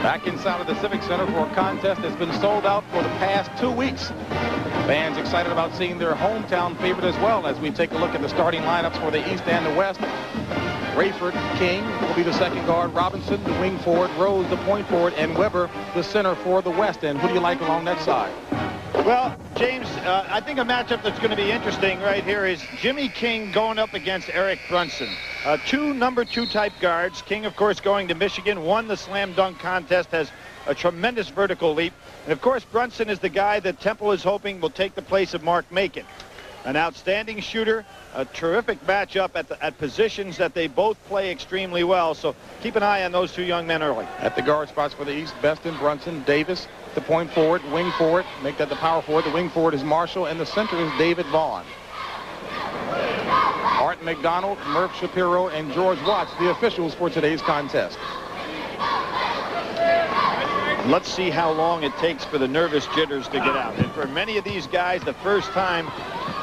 Back inside of the Civic Center for a contest that's been sold out for the past 2 weeks. Fans excited about seeing their hometown favorite as well as we take a look at the starting lineups for the East and the West. Rayford, King will be the second guard, Robinson, the wing forward, Rose, the point forward, and Weber, the center for the West. And who do you like along that side? Well, James, I think a matchup that's going to be interesting right here is Jimmy King going up against Eric Brunson. Two number 2 type guards. King, of course, going to Michigan, won the slam dunk contest, has a tremendous vertical leap. And, of course, Brunson is the guy that Temple is hoping will take the place of Mark Macon. An outstanding shooter, a terrific matchup at positions that they both play extremely well. So keep an eye on those two young men early. At the guard spots for the East, Best and Brunson, Davis, the point forward, wing forward, make that the power forward. The wing forward is Marshall, and the center is David Vaughn. Art McDonald, Murph Shapiro, and George Watts, the officials for today's contest. Let's see how long it takes for the nervous jitters to get out. And for many of these guys, the first time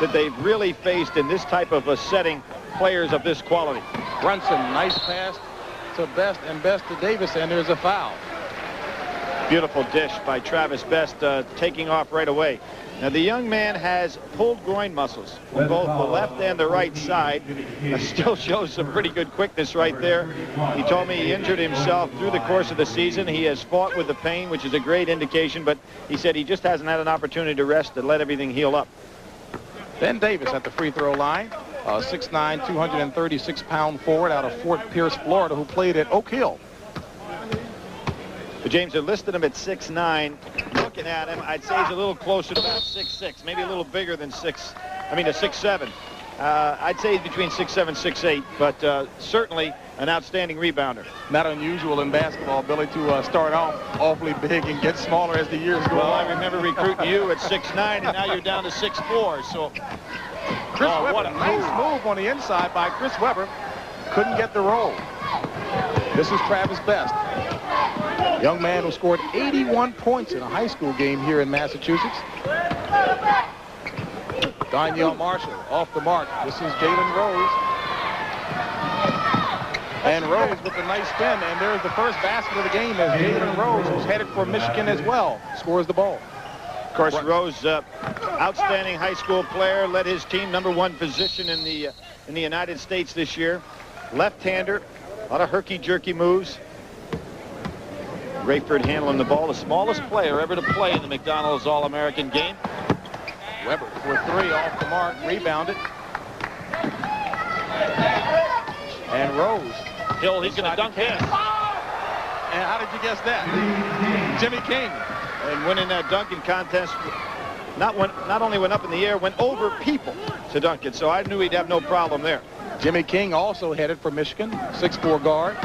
that they've really faced in this type of a setting players of this quality. Brunson, nice pass to Best, and Best to Davis, and there's a foul. Beautiful dish by Travis Best, taking off right away. Now, the young man has pulled groin muscles on both the left and the right side. Still shows some pretty good quickness right there. He told me he injured himself through the course of the season. He has fought with the pain, which is a great indication, but he said he just hasn't had an opportunity to rest and let everything heal up. Ben Davis at the free throw line, 6'9", 236-pound forward out of Fort Pierce, Florida, who played at Oak Hill. But James, they listed him at 6'9". Looking at him, I'd say he's a little closer to about 6'6", maybe a little bigger than 6'7". I'd say he's between 6'7", 6'8", but certainly an outstanding rebounder. Not unusual in basketball, Billy, to start off awfully big and get smaller as the years go on. Well, I remember recruiting you at 6'9", and now you're down to 6'4", so... Chris Webber, what a nice move on the inside by Chris Webber. Couldn't get the roll. This is Travis Best. Young man who scored 81 points in a high school game here in Massachusetts. Danielle Marshall off the mark. This is Jalen Rose. And Rose with a nice spin. And there's the first basket of the game as Jalen Rose, who's headed for Michigan as well, scores the ball. Of course, Rose, outstanding high school player, led his team #1 position in the United States this year. Left-hander, a lot of herky-jerky moves. Rayford handling the ball, the smallest player ever to play in the McDonald's All-American game. Weber for 3 off the mark, rebounded. And Rose. Hill, he's going to dunk in. And how did you guess that? Jimmy King. And winning that dunking contest, not only went up in the air, went over people to dunk it. So I knew he'd have no problem there. Jimmy King also headed for Michigan, 6'4" guard.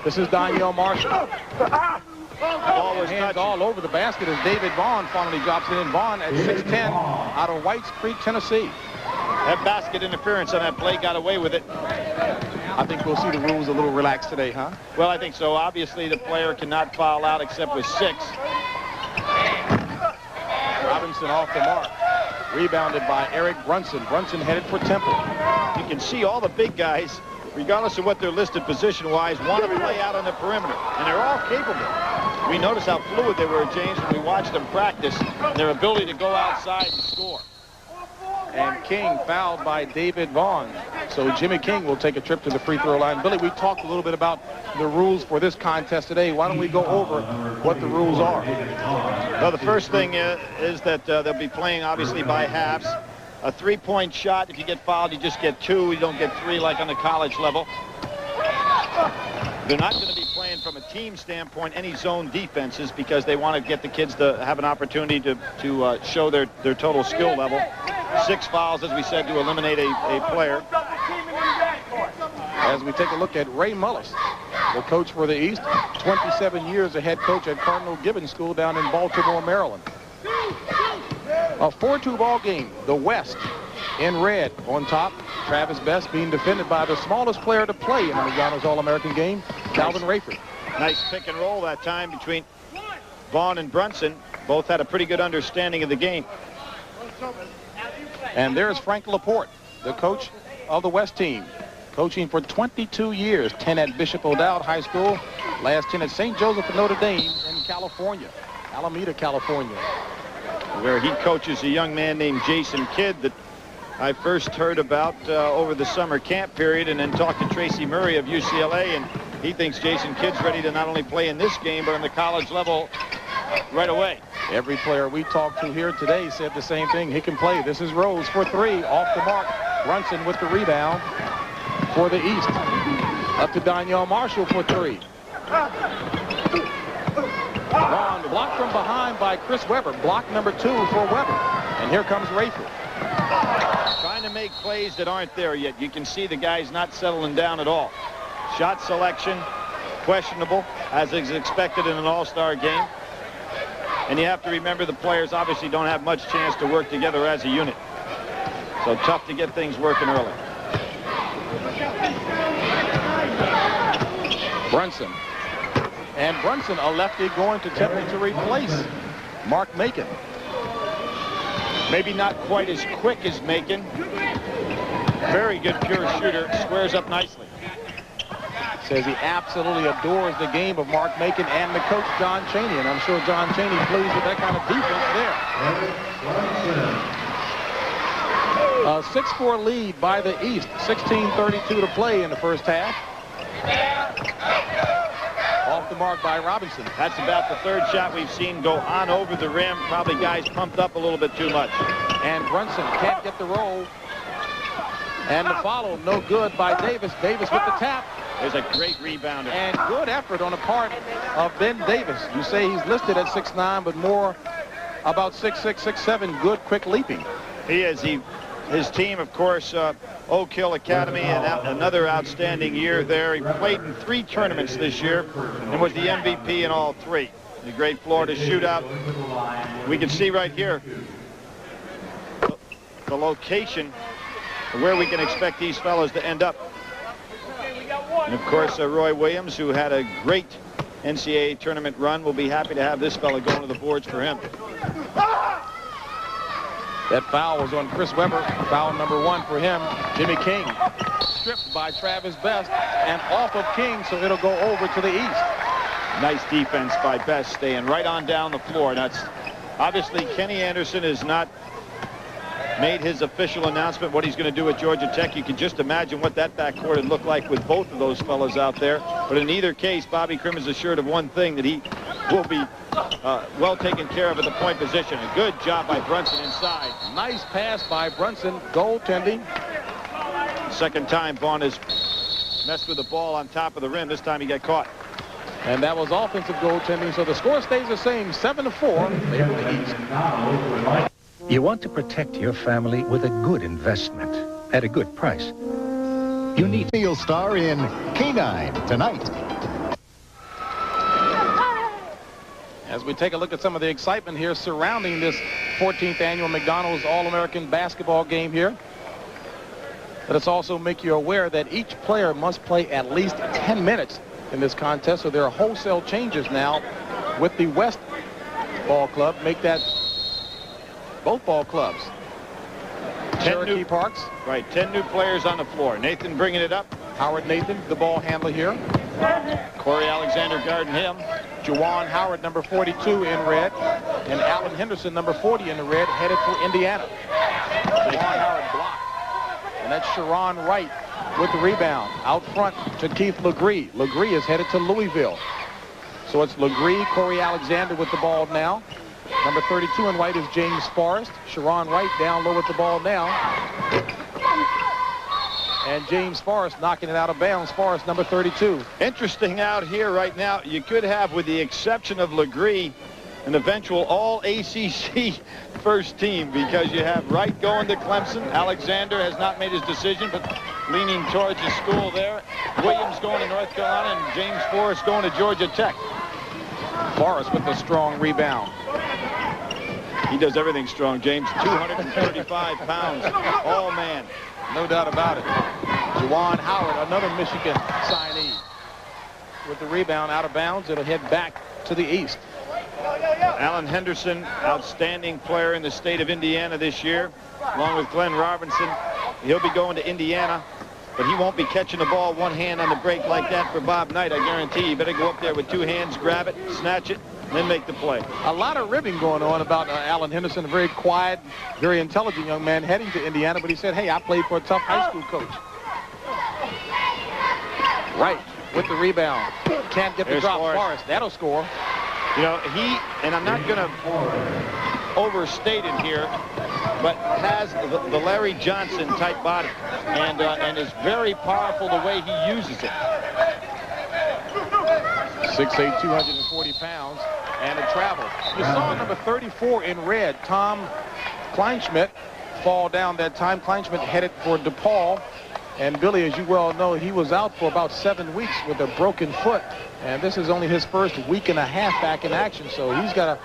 This is Danielle Marshall. Ball was hands all over the basket as David Vaughn finally drops it in. Vaughn at 6'10", out of Whites Creek, Tennessee. That basket interference on that play got away with it. I think we'll see the rules a little relaxed today, huh? Well, I think so. Obviously, the player cannot foul out except with 6. Robinson off the mark. Rebounded by Eric Brunson. Brunson headed for Temple. You can see all the big guys, regardless of what they're listed position-wise, want to play out on the perimeter. And they're all capable. We noticed how fluid they were, James, when we watched them practice, and their ability to go outside and score. And King fouled by David Vaughn. So Jimmy King will take a trip to the free throw line. Billy, we talked a little bit about the rules for this contest today. Why don't we go over what the rules are? Well, the first thing is that they'll be playing, obviously, by halves. A 3-point shot, if you get fouled, you just get 2. You don't get 3 like on the college level. They're not going to be playing from a team standpoint any zone defenses because they want to get the kids to have an opportunity to show their total skill level. 6 fouls, as we said, to eliminate a player. As we take a look at Ray Mullis, the coach for the East, 27 years a head coach at Cardinal Gibbons School down in Baltimore, Maryland. A 4-2 ball game. The West in red on top. Travis Best being defended by the smallest player to play in the McDonald's All-American game, Calvin Rayford. Nice pick and roll that time between Vaughn and Brunson. Both had a pretty good understanding of the game. And there's Frank Laporte, the coach of the West team, coaching for 22 years, 10 at Bishop O'Dowd High School, Last 10 at St. Joseph of Notre Dame in California, Alameda, California, where he coaches a young man named Jason Kidd that I first heard about over the summer camp period, and then talked to Tracy Murray of UCLA, and he thinks Jason Kidd's ready to not only play in this game but on the college level right away. Every player we talked to here today said the same thing. He can play. This is Rose for three, off the mark. Brunson with the rebound for the East. Up to Danielle Marshall for three. Vaughn blocked from behind by Chris Webber. Block number 2 for Webber. And here comes Rayford. Trying to make plays that aren't there yet. You can see the guy's not settling down at all. Shot selection, questionable, as is expected in an all-star game. And you have to remember the players obviously don't have much chance to work together as a unit. So tough to get things working early. Brunson. And Brunson, a lefty, going to Temple to replace Mark Macon. Maybe not quite as quick as Macon. Very good pure shooter. Squares up nicely. Says he absolutely adores the game of Mark Macon and the coach, John Chaney. And I'm sure John Chaney pleased with that kind of defense there. A 6-4 lead by the East. 16:32 to play in the first half. Off the mark by Robinson. That's about the third shot we've seen go on over the rim. Probably guys pumped up a little bit too much. And Brunson can't get the roll. And the follow, no good by Davis. Davis with the tap. There's a great rebounder. And good effort on the part of Ben Davis. You say he's listed at 6'9", but more about 6'6", 6'7", good, quick leaping. He is. His team, of course, Oak Hill Academy, and another outstanding year there. He played in 3 tournaments this year and was the MVP in all 3. The great Florida shootout. We can see right here the location where we can expect these fellows to end up. And of course, Roy Williams, who had a great NCAA tournament run, will be happy to have this fella going to the boards for him. That foul was on Chris Webber. Foul number 1 for him. Jimmy King stripped by Travis Best and off of King, so it'll go over to the East. Nice defense by Best, staying right on down the floor. That's obviously Kenny Anderson has not made his official announcement what he's going to do at Georgia Tech. You can just imagine what that backcourt would look like with both of those fellas out there. But in either case, Bobby Krim is assured of one thing, that he will be well taken care of at the point position. A good job by Brunson inside. Nice pass by Brunson. Goaltending. Second time Vaughn has messed with the ball on top of the rim. This time he got caught. And that was offensive goaltending. So the score stays the same, 7-4. Favor the East. You want to protect your family with a good investment at a good price. You need Meal Star in K9 tonight. As we take a look at some of the excitement here surrounding this 14th annual McDonald's All-American basketball game here. But let's also make you aware that each player must play at least 10 minutes in this contest. So there are wholesale changes now with the West Ball Club. Make that both ball clubs. Cherokee Parks. Right, 10 new players on the floor. Nathan bringing it up. Howard Nathan, the ball handler here. Corey Alexander guarding him. Juwan Howard, number 42 in red. And Alan Henderson, number 40 in the red, headed for Indiana. Juwan Howard blocked. And that's Sharon Wright with the rebound. Out front to Keith Legree. Legree is headed to Louisville. So it's Legree, Corey Alexander with the ball now. Number 32 in white is James Forrest. Sharon Wright down low with the ball now. And James Forrest knocking it out of bounds. Forrest, number 32. Interesting out here right now. You could have, with the exception of Legree, an eventual all-ACC first team, because you have Wright going to Clemson. Alexander has not made his decision, but leaning towards his school there. Williams going to North Carolina, and James Forrest going to Georgia Tech. Forrest with a strong rebound. He does everything strong, James. 235 pounds. All man. No doubt about it. Juwan Howard, another Michigan signee. With the rebound out of bounds, it'll head back to the East. Alan Henderson, outstanding player in the state of Indiana this year, along with Glenn Robinson. He'll be going to Indiana. but he won't be catching the ball one hand on the break like that for Bob Knight, I guarantee. You better go up there with two hands, grab it, snatch it, and then make the play. A lot of ribbing going on about Alan Henderson, a very quiet, very intelligent young man heading to Indiana, but he said, hey, I played for a tough high school coach. Right, with the rebound. Can't get the drop. Forrest, that'll score. You know, and I'm not going to overstate it here, but has the Larry Johnson type body and is very powerful the way he uses it. 6'8", 240 pounds, and a travel. You saw number 34 in red, Tom Kleinschmidt, fall down that time. Kleinschmidt headed for DePaul. And Billy, as you well know, he was out for about 7 weeks with a broken foot. And this is only his first week and a half back in action. So he's got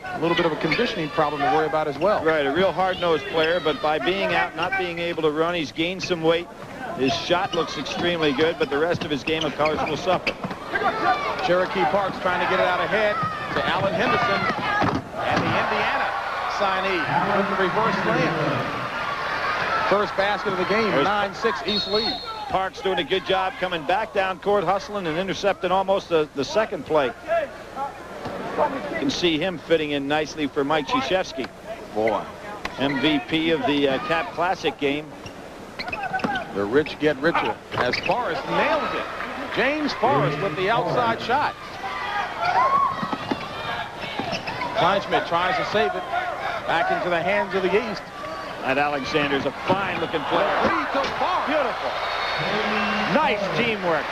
a little bit of a conditioning problem to worry about as well. Right, a real hard-nosed player, but by being out, not being able to run, he's gained some weight. His shot looks extremely good, but the rest of his game, of course, will suffer. Cherokee Park's trying to get it out ahead to Alan Henderson. And the Indiana signee with the reverse slam. First basket of the game, 9-6 East lead. Park's doing a good job coming back down court, hustling and intercepting almost the second play. You can see him fitting in nicely for Mike Krzyzewski. Boy. MVP of the Cap Classic game. The rich get richer as Forrest nails it. James Forrest with the outside shot. Kleinschmidt tries to save it. Back into the hands of the East. And Alexander's a fine-looking player. Beautiful. Nice teamwork.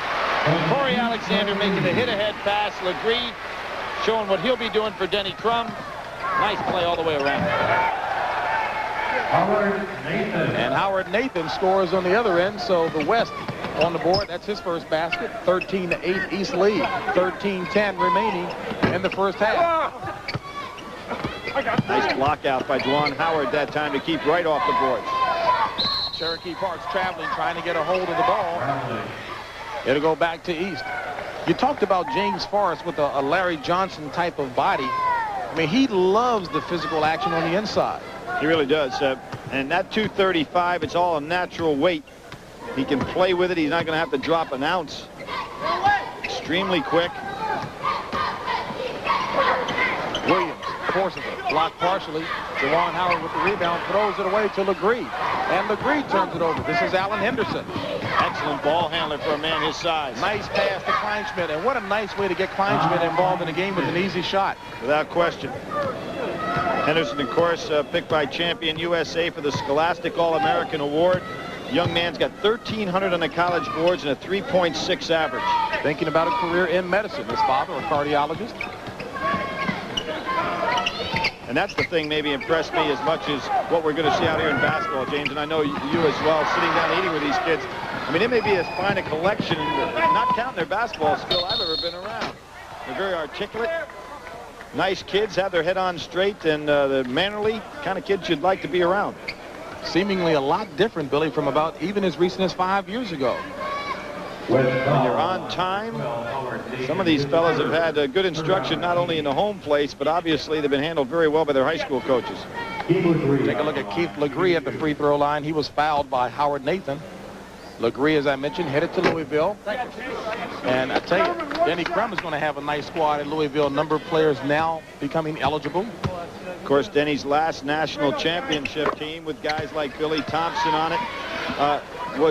Corey Alexander making the hit-ahead pass. Legree showing what he'll be doing for Denny Crum. Nice play all the way around. And Howard Nathan scores on the other end, so the West on the board. That's his first basket. 13-8 East lead. 13-10 remaining in the first half. Nice block out by Dwan Howard that time to keep right off the boards. Cherokee Park's traveling, trying to get a hold of the ball. It'll go back to East. You talked about James Forrest with a Larry Johnson type of body. I mean, he loves the physical action on the inside. He really does. And that 235, it's all a natural weight. He can play with it. He's not going to have to drop an ounce. Extremely quick. Williams forces it. Blocked partially. Dwan Howard with the rebound. Throws it away to Legree. And Legree turns it over. This is Alan Henderson. Excellent ball handler for a man his size. Nice pass to Kleinschmidt. And what a nice way to get Kleinschmidt involved in the game with an easy shot. Without question. Henderson, of course, picked by Champion USA for the Scholastic All-American Award. Young man's got 1,300 on the college boards and a 3.6 average. Thinking about a career in medicine. His father, a cardiologist. And that's the thing maybe impressed me as much as what we're going to see out here in basketball, James, and I know you as well, sitting down eating with these kids. I mean, it may be as fine a collection, not counting their basketball skill, I've ever been around. They're very articulate, nice kids, have their head on straight, and the mannerly kind of kids you'd like to be around. Seemingly a lot different, Billy, from about even as recent as 5 years ago. When you're on time, some of these fellas have had good instruction not only in the home place, but obviously they've been handled very well by their high school coaches. Take a look at Keith Legree at the free throw line. He was fouled by Howard Nathan. Legree, as I mentioned, headed to Louisville. And I tell you, Denny Crum is going to have a nice squad at Louisville. Number of players now becoming eligible. Of course, Denny's last national championship team with guys like Billy Thompson on it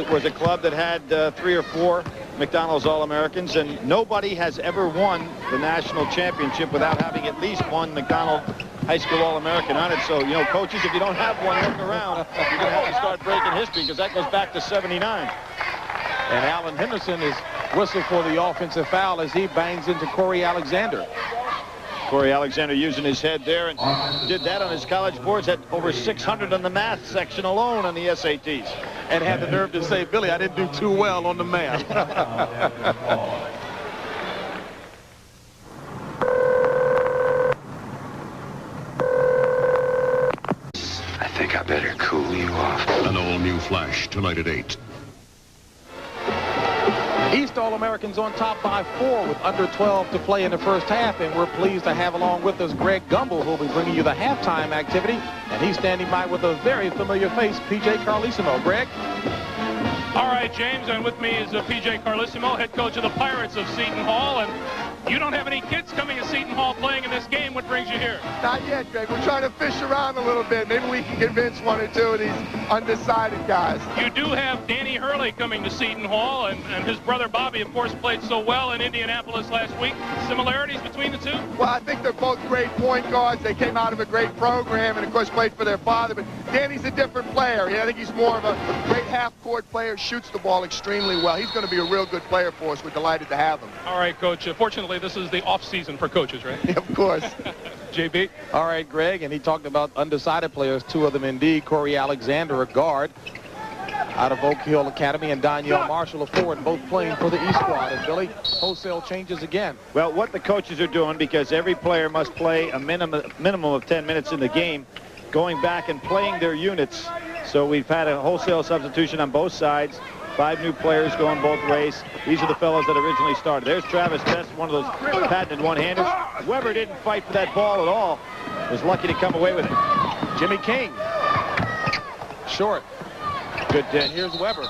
was a club that had 3 or 4 McDonald's All-Americans, and nobody has ever won the national championship without having at least one McDonald High School All-American on it. So, you know, coaches, if you don't have one looking around, you're going to have to start breaking history, because that goes back to '79. And Alan Henderson is whistled for the offensive foul as he bangs into Corey Alexander. Corey Alexander using his head there, and did that on his college boards, had over 600 on the math section alone on the SATs. And had the nerve to say, Billy, I didn't do too well on the math. I think I better cool you off. An all-new Flash tonight at 8. East All-Americans on top by 4 with under 12 to play in the first half, and we're pleased to have along with us Greg Gumbel, who'll be bringing you the halftime activity, and he's standing by with a very familiar face, PJ Carlesimo. Greg? All right, James, and with me is P.J. Carlissimo, head coach of the Pirates of Seton Hall. And you don't have any kids coming to Seton Hall playing in this game. What brings you here? Not yet, Greg. We're trying to fish around a little bit. Maybe we can convince one or two of these undecided guys. You do have Danny Hurley coming to Seton Hall, and his brother Bobby, of course, played so well in Indianapolis last week. Similarities between the two? Well, I think they're both great point guards. They came out of a great program and, of course, played for their father. But Danny's a different player. I think he's more of a great half-court player, shoots the ball extremely well. He's going to be a real good player for us. We're delighted to have him. All right, Coach. Fortunately, this is the off-season for coaches, right? Yeah, of course. JB? All right, Greg, and he talked about undecided players, two of them indeed. Corey Alexander, a guard out of Oak Hill Academy, and Danielle Marshall, a forward, both playing for the East squad. And Billy, wholesale changes again. Well, what the coaches are doing, because every player must play a minimum of 10 minutes in the game, going back and playing their units. So we've had a wholesale substitution on both sides. 5 new players going both ways. These are the fellows that originally started. There's Travis Best, one of those patented one-handers. Weber didn't fight for that ball at all. Was lucky to come away with it. Jimmy King. Short. Good hit. Here's Weber.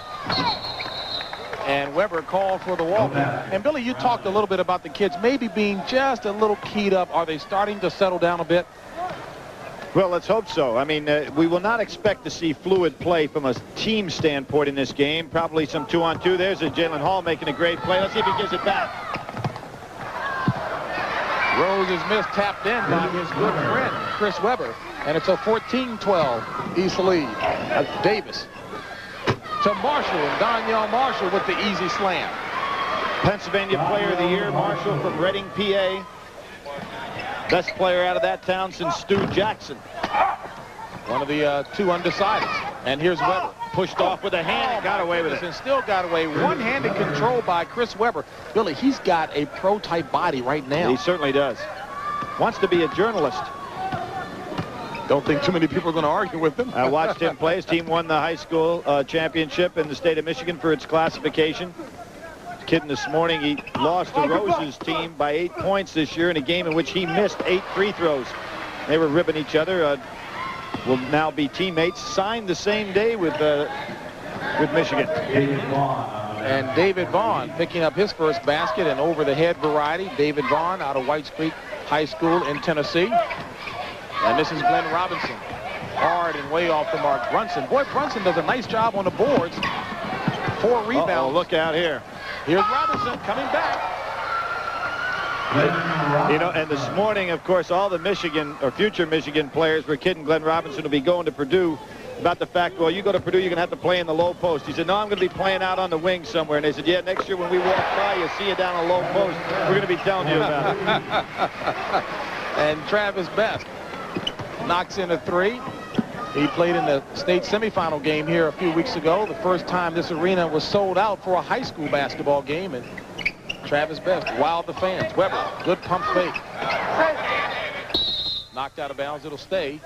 And Weber called for the walk. And Billy, you talked a little bit about the kids maybe being just a little keyed up. Are they starting to settle down a bit? Well, let's hope so. I mean, we will not expect to see fluid play from a team standpoint in this game. Probably some 2-on-2. There's a Jalen Hall making a great play. Let's see if he gives it back. Rose is missed, tapped in by his good friend, Chris Weber. And it's a 14-12 East lead. Davis to Marshall, and Danielle Marshall with the easy slam. Pennsylvania Player of the Year, Marshall from Reading, PA. Best player out of that town since Stu Jackson. One of the 2 undecideds. And here's Weber. Pushed off with a hand, got away with it. And still got away. One-handed control by Chris Weber. Billy, he's got a pro-type body right now. He certainly does. Wants to be a journalist. Don't think too many people are going to argue with him. I watched him play. His team won the high school championship in the state of Michigan for its classification. Kidding this morning, he lost to Rose's team by 8 points this year in a game in which he missed 8 free throws. They were ribbing each other. Will now be teammates. Signed the same day with Michigan. And David Vaughn picking up his first basket in over-the-head variety. David Vaughn out of Whites Creek High School in Tennessee. And this is Glenn Robinson. Hard and way off the mark. Brunson. Boy, Brunson does a nice job on the boards. 4 rebounds. Uh-oh, look out here. Here's Robinson coming back. You know, and this morning, of course, all the Michigan or future Michigan players were kidding Glenn Robinson will be going to Purdue about the fact, well, you go to Purdue, you're going to have to play in the low post. He said, no, I'm going to be playing out on the wing somewhere. And they said, yeah, next year when we walk by, you'll see you down on the low post. We're going to be telling you about it. And Travis Best knocks in a 3. He played in the state semifinal game here a few weeks ago. The first time this arena was sold out for a high school basketball game. And Travis Best wowed the fans. Weber, good pump fake. Knocked out of bounds. It'll stay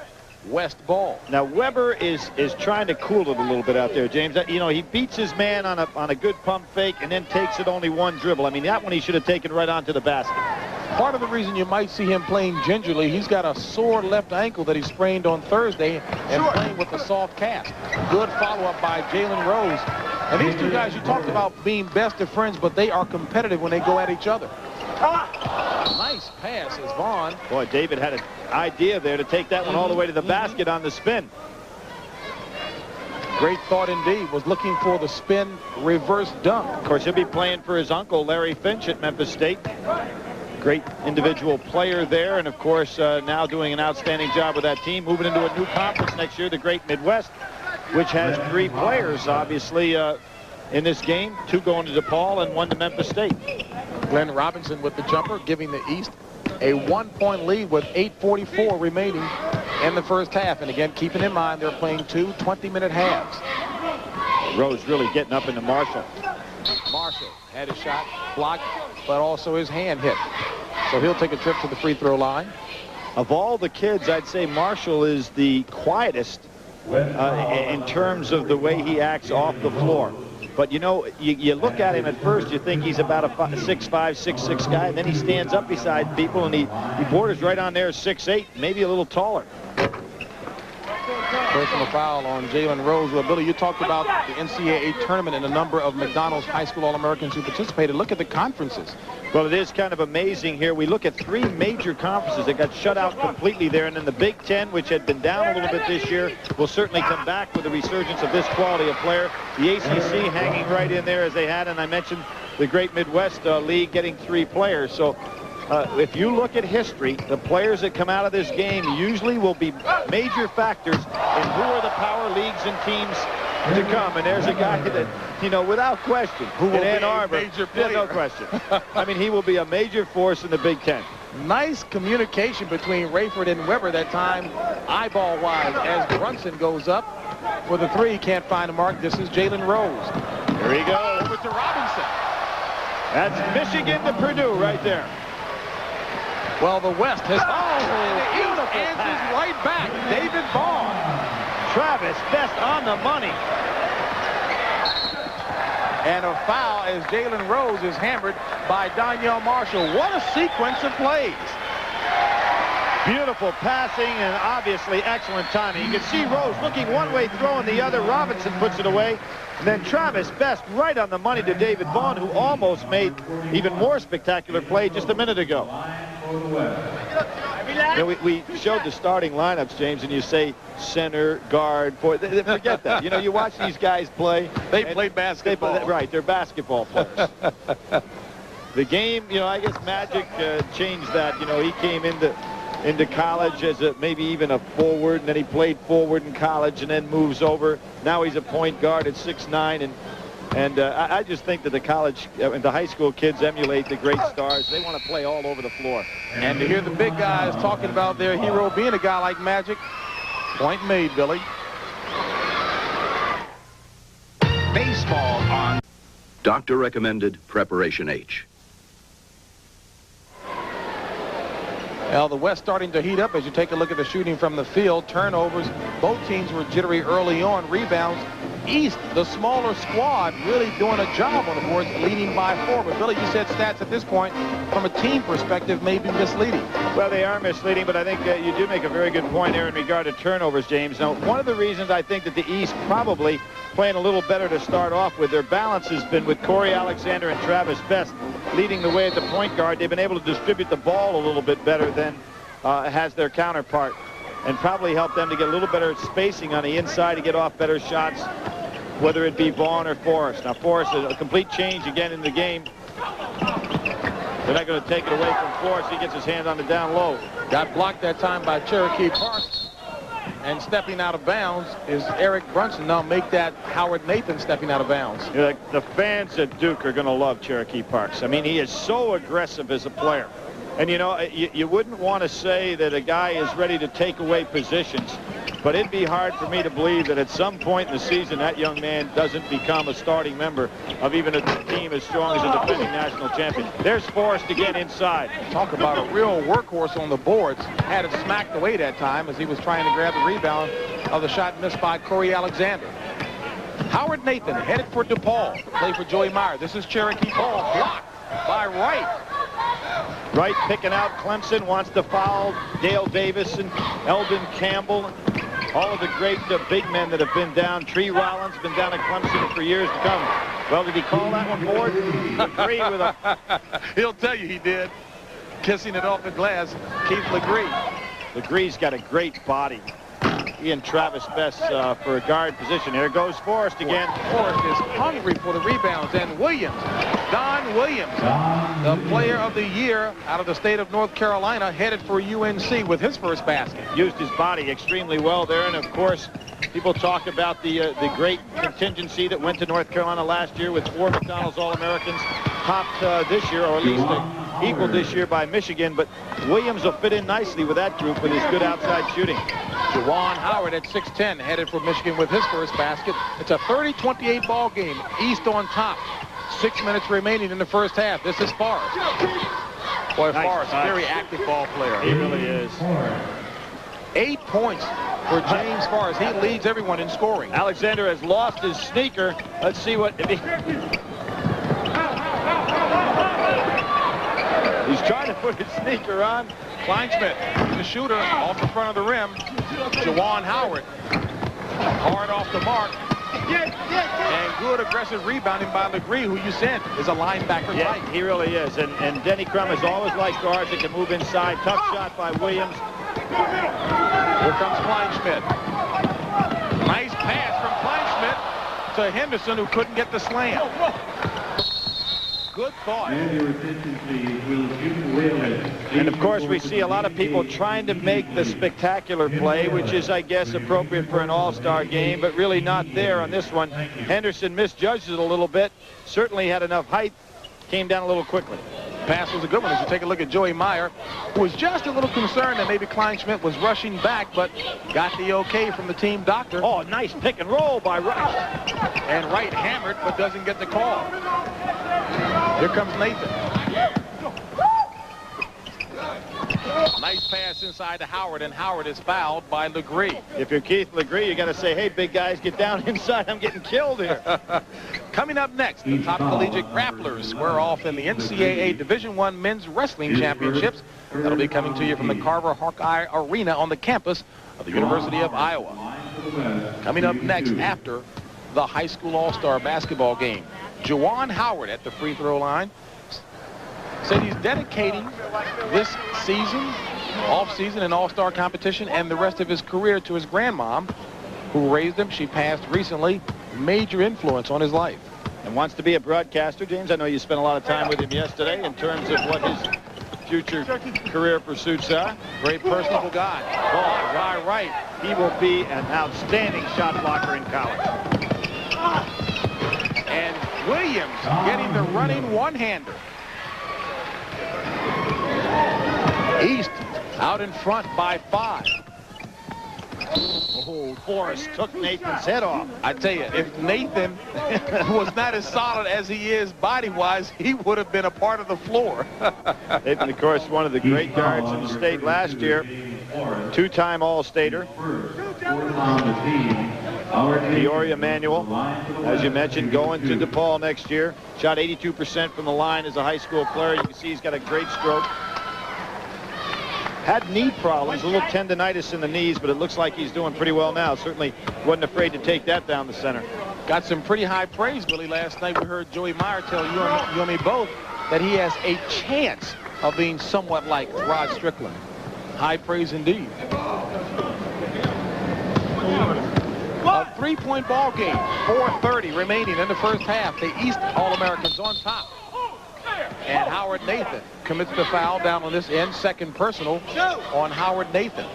West ball. Now Weber is trying to cool it a little bit out there, James. You know, he beats his man on a good pump fake and then takes it only 1 dribble. I mean, that one he should have taken right onto the basket. Part of the reason you might see him playing gingerly, he's got a sore left ankle that he sprained on Thursday and playing with a soft cast. Good follow-up by Jalen Rose. And these 2 guys, you talked about being best of friends, but they are competitive when they go at each other. Nice pass as Vaughn. Boy, David had an idea there to take that one all the way to the basket on the spin. Great thought indeed. Was looking for the spin reverse dunk. Of course, he'll be playing for his uncle, Larry Finch, at Memphis State. Great individual player there, and of course now doing an outstanding job with that team, moving into a new conference next year, the Great Midwest, which has 3 players obviously in this game, 2 going to DePaul and 1 to Memphis State. Glenn Robinson with the jumper, giving the East a 1-point lead with 8:44 remaining in the first half. And again, keeping in mind they're playing 2 20-minute halves. Rose really getting up into Marshall. Marshall had his shot blocked, but also his hand hit. So he'll take a trip to the free throw line. Of all the kids, I'd say Marshall is the quietest in terms of the way he acts off the floor. But, you know, you look at him at first, you think he's about a 6'5", 6'6" guy, and then he stands up beside people, and he borders right on there 6'8", maybe a little taller. Personal foul on Jalen Rose. Well, Billy, you talked about the NCAA tournament and the number of McDonald's high school All-Americans who participated. Look at the conferences. Well, it is kind of amazing here. We look at 3 major conferences that got shut out completely there. And then the Big Ten, which had been down a little bit this year, will certainly come back with a resurgence of this quality of player. The ACC hanging right in there as they had. And I mentioned the Great Midwest League getting 3 players. So if you look at history, the players that come out of this game usually will be major factors in who are the power leagues and teams to come. And there's a guy that, you know, without question, who will Ann Arbor, major player. No question. I mean, he will be a major force in the Big Ten. Nice communication between Rayford and Weber that time, eyeball-wise, as Brunson goes up for the 3. Can't find a mark. This is Jalen Rose. Here he goes. Over to Robinson. That's Michigan to Purdue right there. Well, the West has... and the East answers right back. David Vaughn. Travis Best on the money. And a foul as Jalen Rose is hammered by Donyell Marshall. What a sequence of plays. Beautiful passing and obviously excellent timing. You can see Rose looking one way, throwing the other. Robinson puts it away. And then Travis Best right on the money to David Vaughn, who almost made even more spectacular play just a minute ago. You know, we showed the starting lineups, James, and you say center, guard, forward. Forget that. You know, you watch these guys play. They play basketball. Right, they're basketball players. The game, you know, I guess Magic changed that. You know, he came into college as maybe even a forward, and then he played forward in college and then moves over. Now he's a point guard at 6'9", and I just think that the college and the high school kids emulate the great stars. They want to play all over the floor. And to hear the big guys talking about their hero being a guy like Magic, point made, Billy. Baseball on. Doctor recommended Preparation H. Well, the West starting to heat up as you take a look at the shooting from the field. Turnovers, both teams were jittery early on. Rebounds, East, the smaller squad, really doing a job on the boards, leading by 4. But Billy, you said stats at this point, from a team perspective, may be misleading. Well, they are misleading, but I think you do make a very good point there in regard to turnovers, James. Now, one of the reasons I think that the East probably playing a little better to start off with, their balance has been with Corey Alexander and Travis Best leading the way at the point guard. They've been able to distribute the ball a little bit better than has their counterpart, and probably help them to get a little better spacing on the inside to get off better shots, whether it be Vaughn or Forrest. Now, Forrest is a complete change again in the game. They're not going to take it away from Forrest. He gets his hand on the down low. Got blocked that time by Cherokee Parks. And stepping out of bounds is Eric Brunson. Now make that Howard Nathan stepping out of bounds. Yeah, the fans at Duke are going to love Cherokee Parks. I mean, he is so aggressive as a player. And, you know, you wouldn't want to say that a guy is ready to take away positions, but it'd be hard for me to believe that at some point in the season that young man doesn't become a starting member of even a team as strong as a defending national champion. There's Forrest again inside. Talk about a real workhorse on the boards. Had it smacked away that time as he was trying to grab the rebound of the shot missed by Corey Alexander. Howard Nathan headed for DePaul to play for Joey Meyer. This is Cherokee ball blocked by Wright. Wright picking out Clemson, wants to foul Dale Davis and Eldon Campbell. All of the great big men that have been down. Tree Rollins been down at Clemson for years to come. Well, did he call that one board? Agree with him. He'll tell you he did. Kissing it off the glass, Keith Legree. Legree's got a great body. He and Travis Best for a guard position. Here goes Forrest again. Forrest is hungry for the rebounds. And Williams, Don Williams, the player of the year out of the state of North Carolina, headed for UNC with his first basket. Used his body extremely well there. And, of course, people talk about the great contingency that went to North Carolina last year with 4 McDonald's All-Americans, topped this year, or at least equaled this year by Michigan. But Williams will fit in nicely with that group with his good outside shooting. Juwan Howard at 6'10", headed for Michigan with his first basket. It's a 30-28 ball game. East on top. 6 minutes remaining in the first half. This is Forrest. Boy, nice, Forrest, very active ball player. He really is. 8 points for James Forrest. He leads everyone in scoring. Alexander has lost his sneaker. Let's see what... He's trying to put his sneaker on. Kleinschmidt, the shooter, off the front of the rim. Juwan Howard. Hard off the mark. And good aggressive rebounding by Legree, who you said is a linebacker. Yeah, type. he really is. And Denny Crum has always liked guards that can move inside. Tough shot by Williams. Here comes Kleinschmidt. Nice pass from Kleinschmidt to Henderson, who couldn't get the slam. Good thought. And of course, we see a lot of people trying to make the spectacular play, which is, I guess, appropriate for an all-star game, but really not there on this one. Henderson misjudged it a little bit. Certainly had enough height. Came down a little quickly. Pass was a good one. As you take a look at Joey Meyer, who was just a little concerned that maybe Kleinschmidt was rushing back, but got the okay from the team doctor. Oh, nice pick and roll by Wright. And Wright hammered, but doesn't get the call. Here comes Nathan. Nice pass inside to Howard, and Howard is fouled by Legree. If you're Keith Legree, you got to say, hey, big guys, get down inside. I'm getting killed here. Coming up next, the top collegiate grapplers square off in the NCAA Division I Men's Wrestling Championships. That'll be coming to you from the Carver Hawkeye Arena on the campus of the University of Iowa. Coming up next after the high school all-star basketball game. Juwan Howard at the free throw line said he's dedicating this season, off-season and all-star competition, and the rest of his career to his grandmom, who raised him. She passed recently. Major influence on his life. And wants to be a broadcaster, James. I know you spent a lot of time with him yesterday in terms of what his future career pursuits are. Great personable guy. Oh, by right, he will be an outstanding shot blocker in college. And Williams getting the running one-hander. East out in front by 5. Oh, Forrest took Nathan's head off. I tell you, if Nathan was not as solid as he is body-wise, he would have been a part of the floor. Nathan, of course, one of the great guards in the state last year. Two-time All-Stater. Peoria Manual, as you mentioned, going to DePaul next year. Shot 82% from the line as a high school player. You can see he's got a great stroke. Had knee problems, a little tendonitis in the knees, but it looks like he's doing pretty well now. Certainly wasn't afraid to take that down the center. Got some pretty high praise, Billy. Last night we heard Joey Meyer tell you and me both that he has a chance of being somewhat like Rod Strickland. High praise indeed. A 3-point ball game, 4:30 remaining in the first half. The East All-Americans on top. And Howard Nathan commits the foul down on this end. Second personal on Howard Nathan.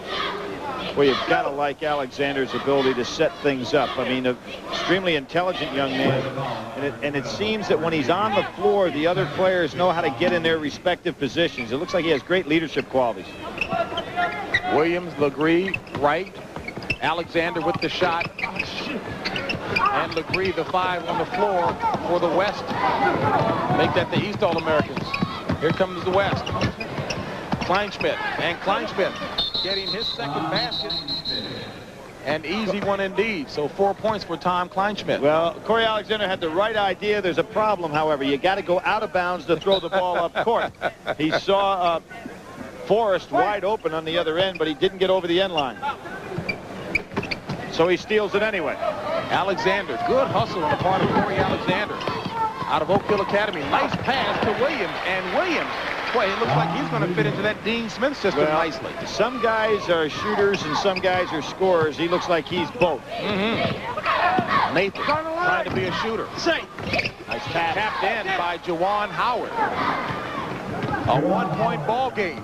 Well, you've got to like Alexander's ability to set things up. I mean, an extremely intelligent young man. And it seems that when he's on the floor, the other players know how to get in their respective positions. It looks like he has great leadership qualities. Williams, Legree, Wright, Alexander with the shot. And Legree, the 5 on the floor for the West. Make that the East All-Americans. Here comes the West. Kleinschmidt. And Kleinschmidt getting his second basket. An easy one indeed. So 4 points for Tom Kleinschmidt. Well, Corey Alexander had the right idea. There's a problem, however. You got to go out of bounds to throw the ball up court. He saw Forrest wide open on the other end, but he didn't get over the end line. So he steals it anyway. Alexander, good hustle on the part of Corey Alexander out of Oakville Academy. Nice pass to Williams, and Williams, boy, it looks like he's going to fit into that Dean Smith system nicely. Some guys are shooters and some guys are scorers. He looks like he's both. Nathan trying to be a shooter. Nice pass tapped in by Juwan Howard. A 1-point ball game.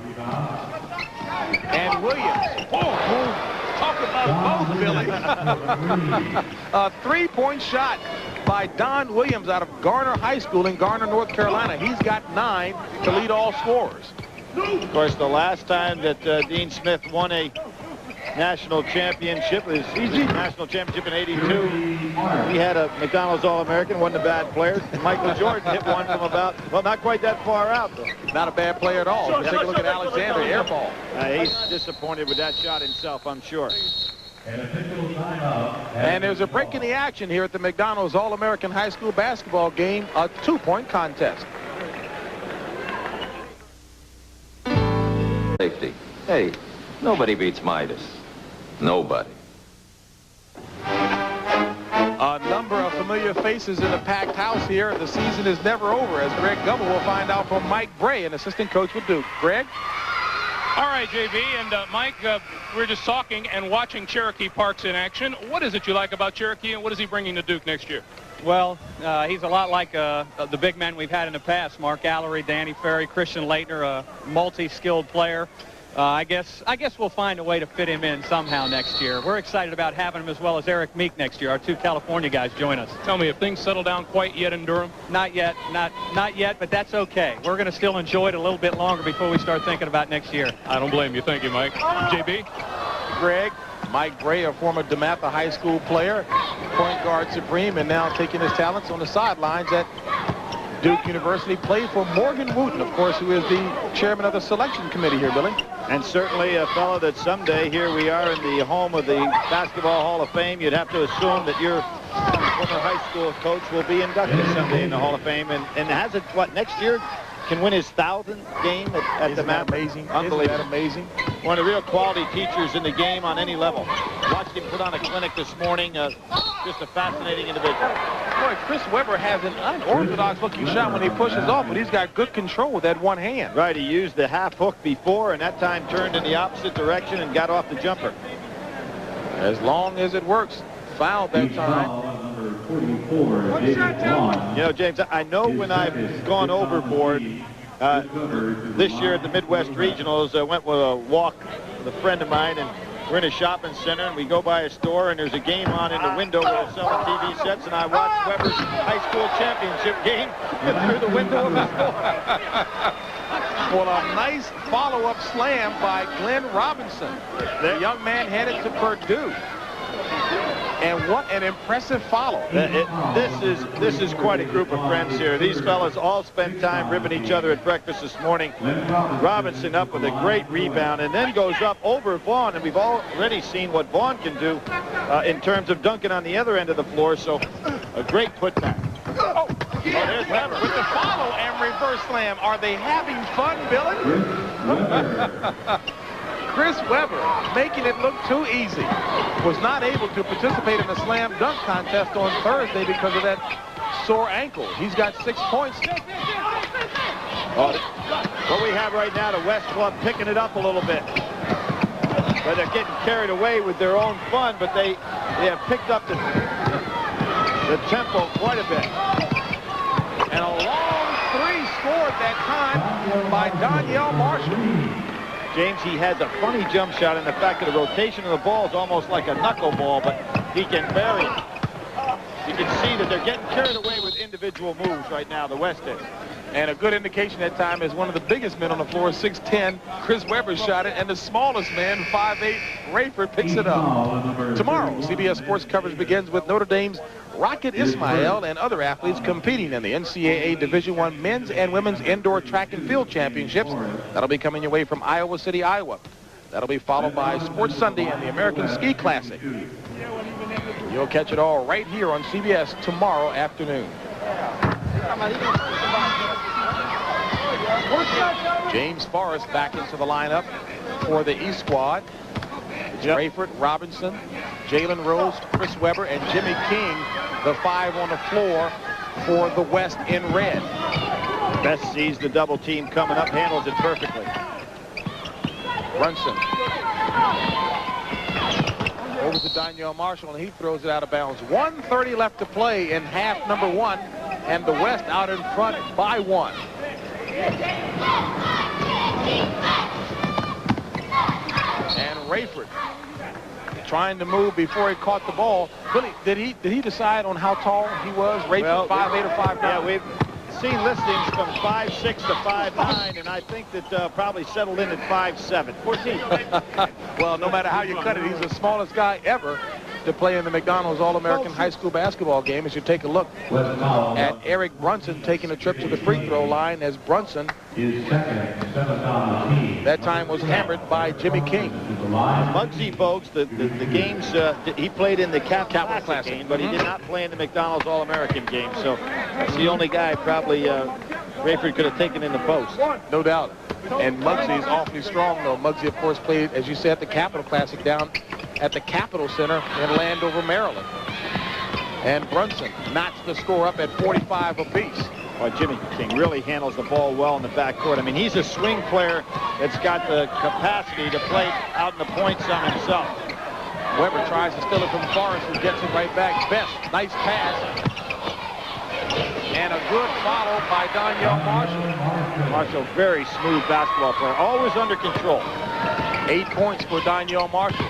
And Williams, talk about both, Billy. A 3-point shot by Don Williams out of Garner High School in Garner, North Carolina. He's got 9 to lead all scorers. Of course, the last time that Dean Smith won a national championship was national championship in '82. He had a McDonald's All-American, wasn't a bad player. Michael Jordan hit one from about, well, not quite that far out, though. Not a bad player at all. Let's take a look at Alexander, air ball. He's disappointed with that shot himself, I'm sure. And there's a break in the action here at the McDonald's All-American High School basketball game, a 2-point contest. Safety. Hey, nobody beats Midas. Nobody. A number of familiar faces in the packed house here. The season is never over, as Greg Gumbel will find out from Mike Bray, an assistant coach with Duke. Greg? All right, JB, and Mike, we're just talking and watching Cherokee Parks in action. What is it you like about Cherokee, and what is he bringing to Duke next year? Well, he's a lot like the big men we've had in the past. Mark Allery, Danny Ferry, Christian Leitner, a multi-skilled player. I guess we'll find a way to fit him in somehow next year. We're excited about having him, as well as Eric Meek next year. Our two California guys join us. Tell me, have things settled down quite yet in Durham? Not yet, not yet, but that's okay. We're going to still enjoy it a little bit longer before we start thinking about next year. I don't blame you. Thank you, Mike. JB? Greg, Mike Bray, a former DeMatha High School player, point guard supreme, and now taking his talents on the sidelines at Duke University. Played for Morgan Wooten, of course, who is the chairman of the selection committee here, Billy. And certainly a fellow that someday, here we are in the home of the Basketball Hall of Fame, you'd have to assume that your former high school coach will be inducted someday in the Hall of Fame. And has it, what, next year can win his 1,000th game at the Mount? Amazing. Unbelievable. Isn't that amazing? One of the real quality teachers in the game on any level. Watched him put on a clinic this morning. Just a fascinating individual. Boy, Chris Webber has an unorthodox looking shot when he pushes off, but he's got good control with that one hand. Right, he used the half hook before, and that time turned in the opposite direction and got off the jumper. As long as it works. Fouled that time. You know, James, I know when I've gone overboard this year at the Midwest Regionals, I went with a walk with a friend of mine, and we're in a shopping center, and we go by a store, and there's a game on in the window where they're selling TV sets, and I watched Webber's high school championship game through the window of the store. Well, a nice follow-up slam by Glenn Robinson. The young man headed to Purdue. And what an impressive follow. This is quite a group of friends here. These fellas all spent time ribbing each other at breakfast this morning. Robinson up with a great rebound and then goes up over Vaughn, and we've already seen what Vaughn can do in terms of dunking on the other end of the floor, so a great putback. There's Webber with the follow and reverse slam. Are they having fun, Billy? Chris Webber, making it look too easy, was not able to participate in the slam dunk contest on Thursday because of that sore ankle. He's got 6 points. What we have right now, the West Club picking it up a little bit. But they're getting carried away with their own fun, but they have picked up the tempo quite a bit. And a long three scored that time by Donyell Marshall. James, he has a funny jump shot, and the fact that the rotation of the ball is almost like a knuckleball, but he can vary it. You can see that they're getting carried away with individual moves right now, the West is. And a good indication that time is one of the biggest men on the floor, 6'10", Chris Webber shot it, and the smallest man, 5'8", Rayford picks it up. Tomorrow, CBS Sports coverage begins with Notre Dame's Rocket Ismail and other athletes competing in the NCAA Division I men's and women's indoor track and field championships. That'll be coming your way from Iowa City, Iowa. That'll be followed by Sports Sunday and the American Ski Classic. You'll catch it all right here on CBS tomorrow afternoon. James Forrest back into the lineup for the East squad. It's Rayford, Robinson, Jalen Rose, Chris Webber, and Jimmy King, the five on the floor for the West in red. Best sees the double team coming up, handles it perfectly. Brunson. Over to Donyell Marshall, and he throws it out of bounds. 1:30 left to play in half number one, and the West out in front by one. And Rayford trying to move before he caught the ball. Billy, did he decide on how tall he was? Rayford, 5'8" or 5'9"? Yeah, we've seen listings from 5'6" to 5'9", and I think that probably settled in at 5'7". 14. Well, no matter how you cut it, he's the smallest guy ever to play in the McDonald's All-American High School basketball game. As you take a look at Eric Brunson taking a trip to the free throw line, as Brunson, that time was hammered by Jimmy King. Muggsy Bogues, the games, he played in the Capital Classic game, but he did not play in the McDonald's All-American game. So that's the only guy probably Rayford could have taken in the post. No doubt. And Muggsy is awfully strong, though. Muggsy, of course, played, as you said, the Capital Classic down at the Capitol Center in Landover, Maryland. And Brunson notched the score up at 45 apiece. Well, Jimmy King really handles the ball well in the backcourt. I mean, he's a swing player that's got the capacity to play out in the point zone himself. Weber tries to steal it from Forrest, who gets it right back. Best, nice pass. And a good follow by Donyell Marshall. Marshall, very smooth basketball player, always under control. 8 points for Donyell Marshall.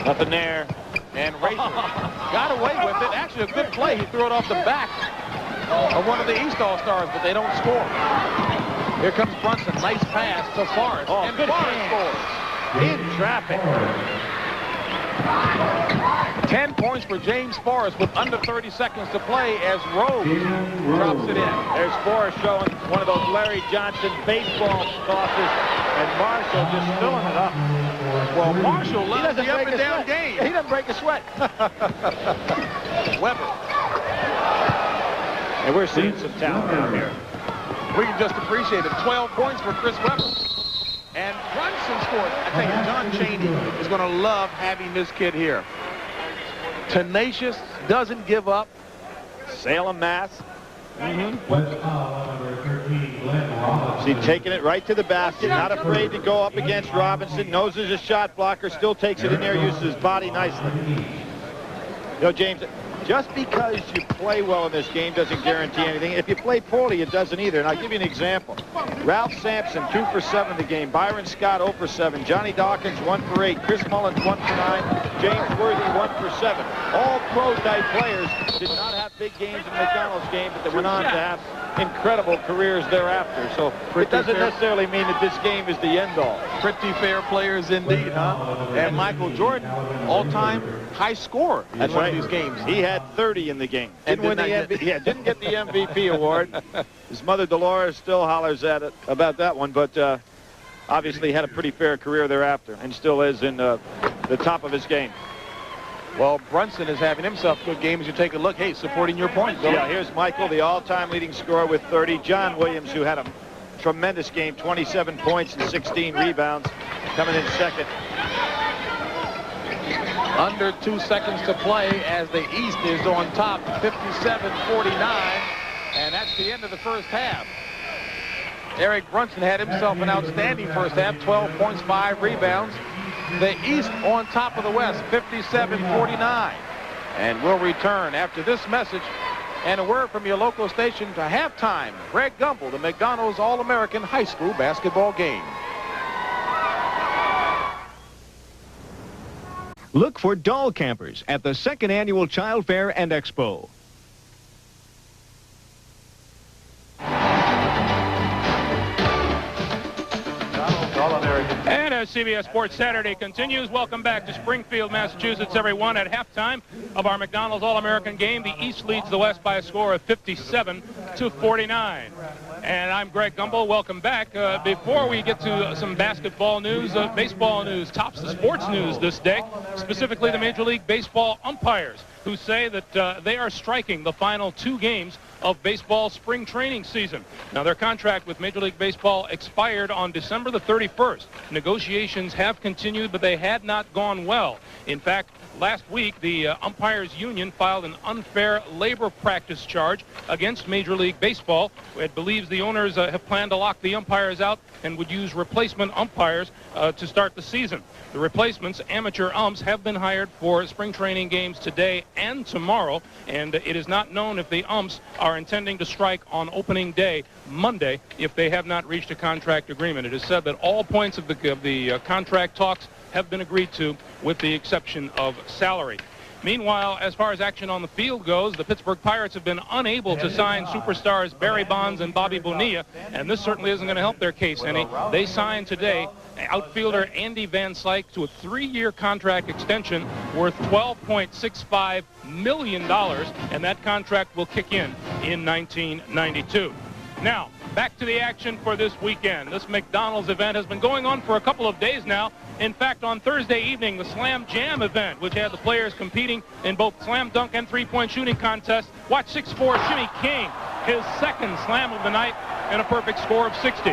Nothing there. And Razor got away with it. Actually, a good play. He threw it off the back of one of the East All-Stars, but they don't score. Here comes Brunson. Nice pass to Forrest. Oh, and good Forrest scores. In traffic. 10 points for James Forrest with under 30 seconds to play as Rose drops it in. There's Forrest showing one of those Larry Johnson baseball tosses, and Marshall just filling it up. Well, Marshall loves the up-and-down game. He doesn't break a sweat. Weber. And we're seeing some talent out here. We can just appreciate it. 12 points for Chris Weber. And Brunson scores. I tell you, John Chaney is going to love having this kid here. Tenacious, doesn't give up. Salem, Mass. See, taking it right to the basket, not afraid to go up against Robinson, knows there's a shot blocker, still takes it in there, uses his body nicely. You know, James, just because you play well in this game doesn't guarantee anything. If you play poorly, it doesn't either. And I'll give you an example. Ralph Sampson, 2 for 7 in the game. Byron Scott, 0 for 7. Johnny Dawkins, 1 for 8. Chris Mullins, 1 for 9. James Worthy, 1 for 7. All pro-type players did not have big games in the McDonald's game, but they went on to have incredible careers thereafter. So it doesn't necessarily mean that this game is the end-all. Pretty fair players indeed, huh? And Michael Jordan, all-time high scorer in one of these games. He had 30 in the game. Didn't win the MVP. Yeah, didn't get the MVP award. His mother Dolores still hollers at it about that one, but obviously had a pretty fair career thereafter and still is in the top of his game. Well, Brunson is having himself a good game as you take a look. Hey, supporting your point. Yeah, here's Michael, the all-time leading scorer with 30. John Williams, who had a tremendous game, 27 points and 16 rebounds, coming in second. Under 2 seconds to play as the East is on top, 57-49, and that's the end of the first half. Eric Brunson had himself an outstanding first half, 12 points, 5 rebounds. The East on top of the West, 57-49. And we'll return after this message and a word from your local station to halftime. Greg Gumbel, the McDonald's All-American High School basketball game. Look for doll campers at the 2nd Annual Child Fair and Expo. And as CBS Sports Saturday continues, welcome back to Springfield, Massachusetts, everyone. At halftime of our McDonald's All-American game, the East leads the West by a score of 57-49. And I'm Greg Gumbel. Welcome back. Before we get to some basketball news, baseball news tops the sports news this day, specifically the Major League Baseball umpires, who say that they are striking the final 2 games of baseball spring training season. Now, their contract with Major League Baseball expired on December the 31st. Negotiations have continued, but they had not gone well. In fact, last week, the umpires union filed an unfair labor practice charge against Major League Baseball. It believes the owners have planned to lock the umpires out and would use replacement umpires to start the season. The replacements, amateur umps, have been hired for spring training games today and tomorrow, and it is not known if the umps are intending to strike on opening day, Monday, if they have not reached a contract agreement. It is said that all points of the contract talks have been agreed to, with the exception of salary. Meanwhile, as far as action on the field goes, the Pittsburgh Pirates have been unable to sign superstars Barry Bonds and Bobby Bonilla, and this certainly isn't going to help their case any. They signed today outfielder Andy Van Slyke to a 3-year contract extension worth $12.65 million, and that contract will kick in 1992. Now, back to the action for this weekend. This McDonald's event has been going on for a couple of days now. In fact, on Thursday evening, the Slam Jam event, which had the players competing in both slam dunk and three-point shooting contests. Watch 6'4" Jimmy King, his 2nd slam of the night, and a perfect score of 60.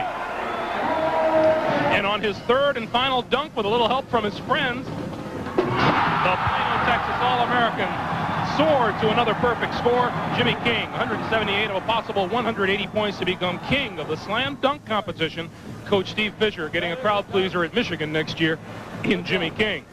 And on his 3rd and final dunk, with a little help from his friends, the Plano, Texas All-American soared to another perfect score. Jimmy King, 178 of a possible 180 points to become king of the slam dunk competition. Coach Steve Fisher getting a crowd pleaser at Michigan next year in Jimmy King.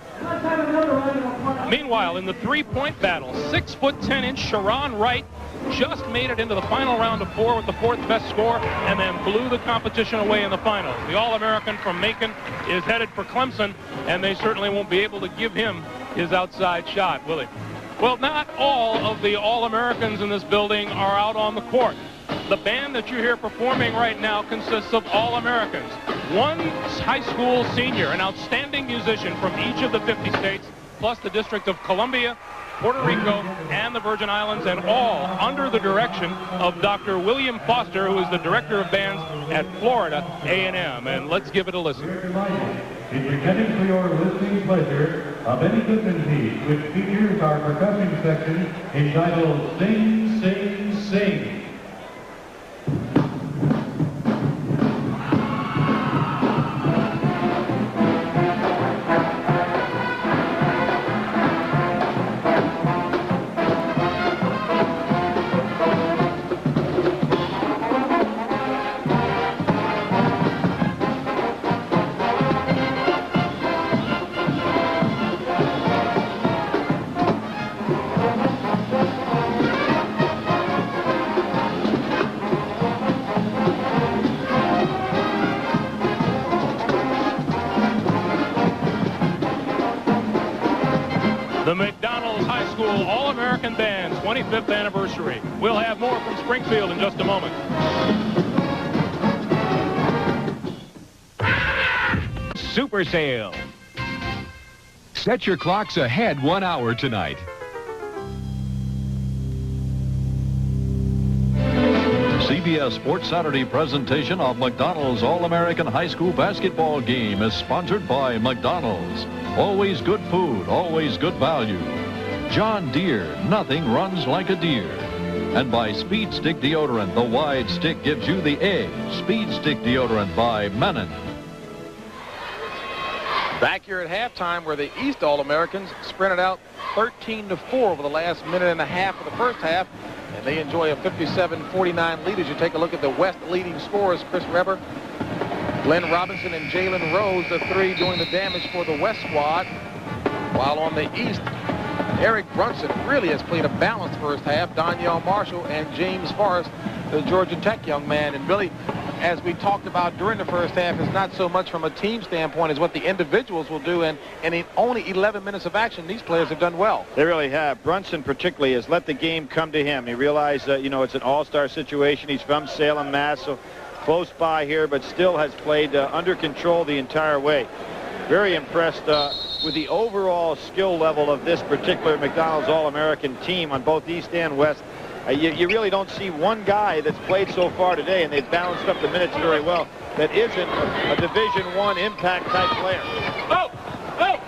Meanwhile, in the three-point battle, 6'10" Sharon Wright just made it into the final round of 4 with the 4th best score and then blew the competition away in the finals. The All-American from Macon is headed for Clemson, and they certainly won't be able to give him his outside shot, will he? Well, not all of the All-Americans in this building are out on the court. The band that you hear performing right now consists of All-Americans. One high school senior, an outstanding musician from each of the 50 states, plus the District of Columbia, Puerto Rico, and the Virgin Islands, and all under the direction of Dr. William Foster, who is the director of bands at Florida A&M. And let's give it a listen. In presenting for your listening pleasure a Benny Goodman piece, which features our percussion section entitled Sing, Sing, Sing. The McDonald's High School All-American Band 25th anniversary. We'll have more from Springfield in just a moment. Super Sale. Set your clocks ahead 1 hour tonight. CBS Sports Saturday presentation of McDonald's All-American High School Basketball Game is sponsored by McDonald's. Always good food, always good value. John Deere, nothing runs like a deer. And by Speed Stick Deodorant, the wide stick gives you the edge. Speed Stick Deodorant by Menon. Back here at halftime where the East All-Americans sprinted out 13-4 over the last minute and a half of the first half. And they enjoy a 57-49 lead as you take a look at the West leading scorers. Chris Webber, Glenn Robinson, and Jalen Rose, the three doing the damage for the West squad. While on the East, Eric Brunson really has played a balanced first half. Donyell Marshall and James Forrest, the Georgia Tech young man. And really, as we talked about during the first half, is not so much from a team standpoint as what the individuals will do. And in only 11 minutes of action, these players have done well. They really have. Brunson particularly has let the game come to him. He realized that, it's an all-star situation. He's from Salem, Mass, so close by here, but still has played under control the entire way. Very impressed with the overall skill level of this particular McDonald's All-American team on both East and West. You really don't see one guy that's played so far today, and they've balanced up the minutes very well, that isn't a Division I impact type player.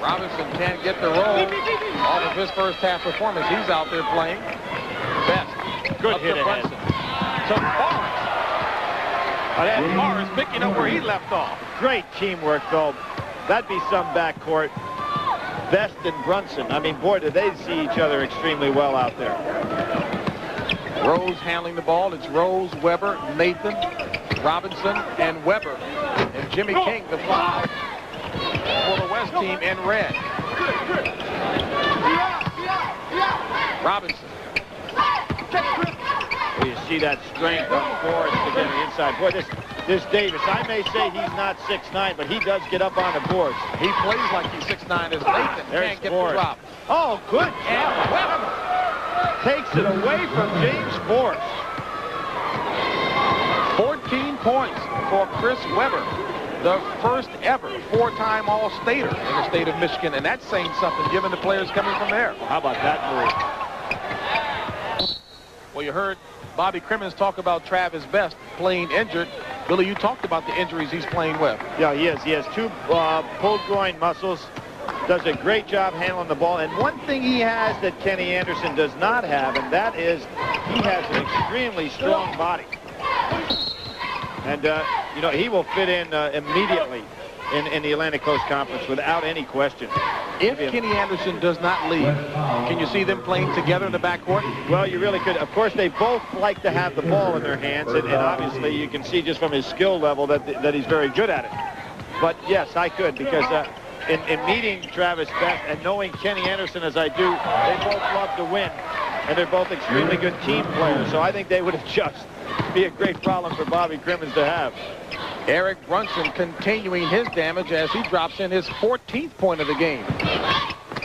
Robinson can't get the roll off of his first half performance. He's out there playing best. Good hit ahead. So Forrest. That's Forrest picking up where he left off. Great teamwork, though. That'd be some backcourt. Best and Brunson. I mean, boy, do they see each other extremely well out there. Rose handling the ball. It's Rose, Webber, Nathan, Robinson, and Webber. And Jimmy King, the foul for the West team in red. Robinson. You see that strength on Forrest to get the inside. Boy, this Davis, I may say he's not 6'9", but he does get up on the boards. He plays like he's 6'9", as Nathan can't get the drop. Oh, good. And Webber takes it away from James Forrest. 14 points for Chris Webber, the first ever four-time All-Stater in the state of Michigan, and that's saying something given the players coming from there. Well, how about that move? Well, you heard Bobby Crimmins talk about Travis Best playing injured. Billy, you talked about the injuries he's playing with. Yeah, he is. He has two pulled groin muscles. Does a great job handling the ball. And one thing he has that Kenny Anderson does not have, and that is he has an extremely strong body. And, he will fit in immediately. in the Atlantic Coast Conference without any question. If Kenny Anderson does not leave, can you see them playing together in the backcourt? Well, you really could. Of course, they both like to have the ball in their hands, and obviously you can see just from his skill level that he's very good at it. But yes, I could, because in meeting Travis Best and knowing Kenny Anderson as I do, they both love to win, and they're both extremely good team players. So I think they would adjust. Be a great problem for Bobby Crimmins to have. Eric Brunson continuing his damage as he drops in his 14th point of the game.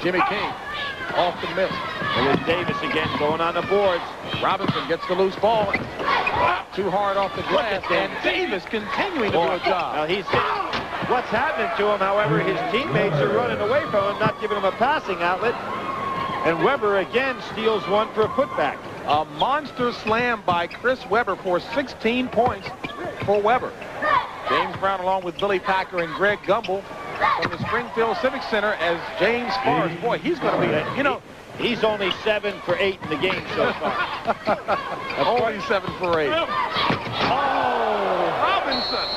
Jimmy King off the miss. There's Davis again going on the boards. Robinson gets the loose ball. Too hard off the glass, and Davis continuing to do a job. Now what's happening to him, however, his teammates are running away from him, not giving him a passing outlet. And Weber again steals one for a putback. A monster slam by Chris Weber for 16 points for Weber. James Brown along with Billy Packer and Greg Gumbel from the Springfield Civic Center as James Forrest. Boy, he's going to be, you know. He's only 7 for 8 in the game so far. Only 7 for 8. Oh, Robinson.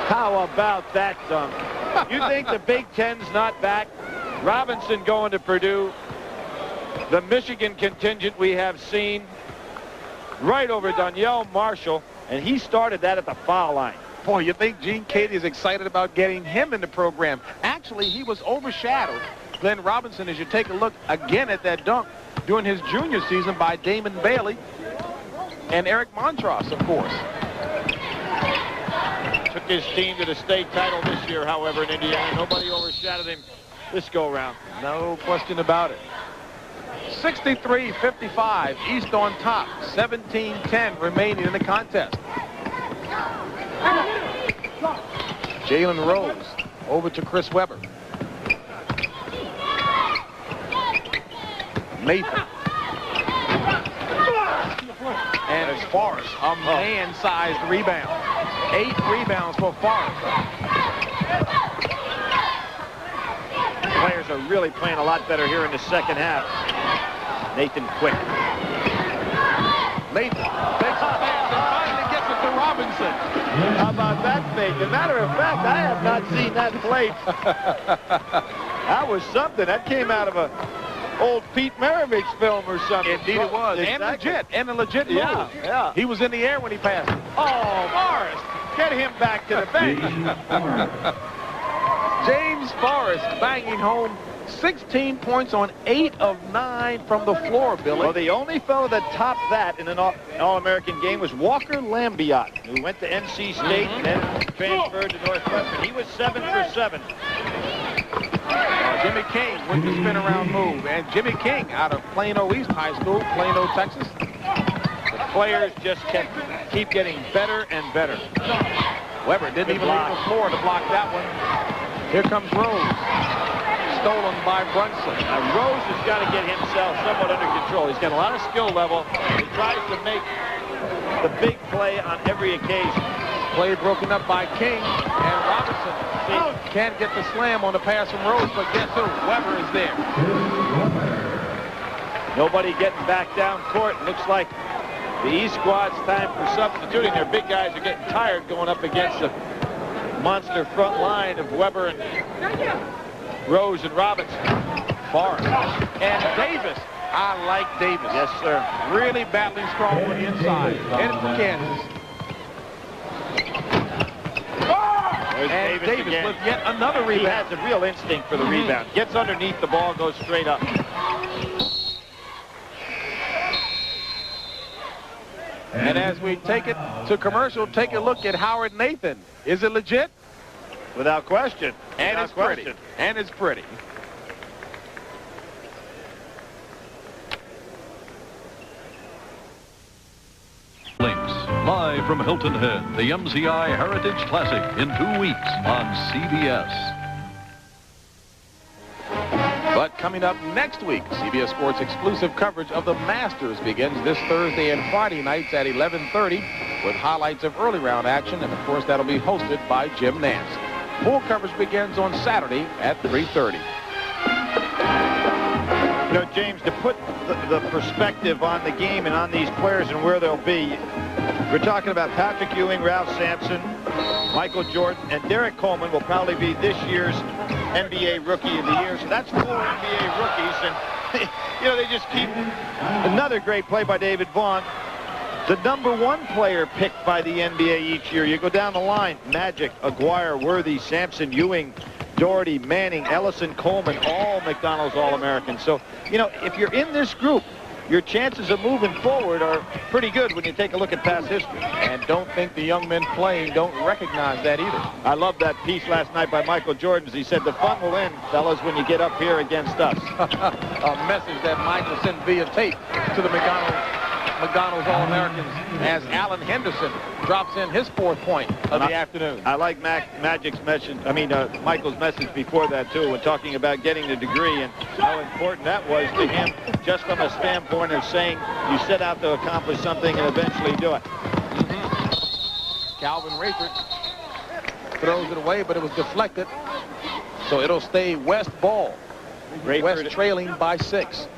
How about that dunk? You think the Big Ten's not back? Robinson going to Purdue. The Michigan contingent we have seen right over Danielle Marshall, and he started that at the foul line. Boy, you think Gene Cady is excited about getting him in the program. Actually, he was overshadowed, Glenn Robinson, as you take a look again at that dunk during his junior season by Damon Bailey and Eric Montross, of course. Took his team to the state title this year, however, in Indiana. Nobody overshadowed him this go-round. No question about it. 63-55, East on top. 17-10 remaining in the contest. Jalen Rose over to Chris Weber. Nathan. And it's Forrest, a man-sized rebound. 8 rebounds for Forrest. Players are really playing a lot better here in the second half. Nathan Quick. Nathan takes a pass and finally gets it to Robinson. How about that fake? As a matter of fact, I have not seen that play. That was something. That came out of a old Pete Maravich film or something. Indeed it was. Exactly. And a legit move. Yeah. He was in the air when he passed it. Oh, Forrest. Get him back to the bench. James Forrest banging home 16 points on 8 of 9 from the floor, Billy. Well, the only fellow that topped that in an All-American game was Walker Lambiot, who went to NC State and then transferred to Northwestern. He was 7 for 7. Jimmy King with the spin-around move. And Jimmy King out of Plano East High School, Plano, Texas. The players just keep getting better and better. Weber didn't even leave the floor to block that one. Here comes Rose. Stolen by Brunson. Now, Rose has got to get himself somewhat under control. He's got a lot of skill level. He tries to make the big play on every occasion. Play broken up by King, and Robinson can't get the slam on the pass from Rose, but guess who? Weber is there. Nobody getting back down court. Looks like the East squad's time for substituting. Their big guys are getting tired going up against the monster front line of Weber and Rose and Robinson. Forrest. And Davis. I like Davis. Yes, sir. Really battling strong on the inside. Headed for Kansas. And Davis with yet another rebound. He has a real instinct for the rebound. Gets underneath the ball, goes straight up. And as we take it to commercial, take a look at Howard Nathan. Is it legit? Without question. And it's pretty. And it's pretty. Links, live from Hilton Head, the MCI Heritage Classic in 2 weeks on CBS. But coming up next week, CBS Sports exclusive coverage of the Masters begins this Thursday and Friday nights at 11:30 with highlights of early round action, and of course that'll be hosted by Jim Nance. Full coverage begins on Saturday at 3:30. You know, James, to put the perspective on the game and on these players and where they'll be, we're talking about Patrick Ewing, Ralph Sampson, Michael Jordan, and Derek Coleman will probably be this year's NBA Rookie of the Year. So that's 4 NBA rookies, and you know, they just keep. Another great play by David Vaughn. The #1 player picked by the NBA each year. You go down the line: Magic, Aguirre, Worthy, Sampson, Ewing, Doherty, Manning, Ellison, Coleman, all McDonald's All-Americans. So, you know, if you're in this group, your chances of moving forward are pretty good when you take a look at past history. And don't think the young men playing don't recognize that either. I love that piece last night by Michael Jordan. He said, the fun will end, fellas, when you get up here against us. A message that Michael sent via tape to the McDonald's All-Americans as Alan Henderson drops in his 4th point of the afternoon. I like Magic's message, Michael's message before that, too, when talking about getting the degree and how important that was to him, just from a standpoint of saying you set out to accomplish something and eventually do it. Calvin Rayford throws it away, but it was deflected, so it'll stay West ball. West trailing by 6.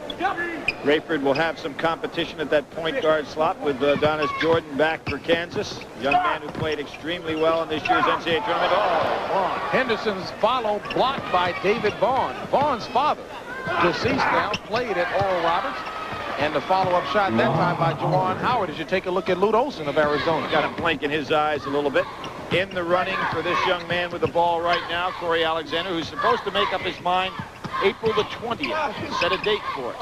Rayford will have some competition at that point guard slot with Donis Jordan back for Kansas. Young man who played extremely well in this year's NCAA tournament. Oh, Vaughn. Henderson's follow blocked by David Vaughn. Vaughn's father, deceased now, played at Oral Roberts. And the follow-up shot that time by Juwan Howard as you take a look at Lute Olson of Arizona. Got him blinking his eyes a little bit. In the running for this young man with the ball right now, Corey Alexander, who's supposed to make up his mind April the 20th. Set a date for it.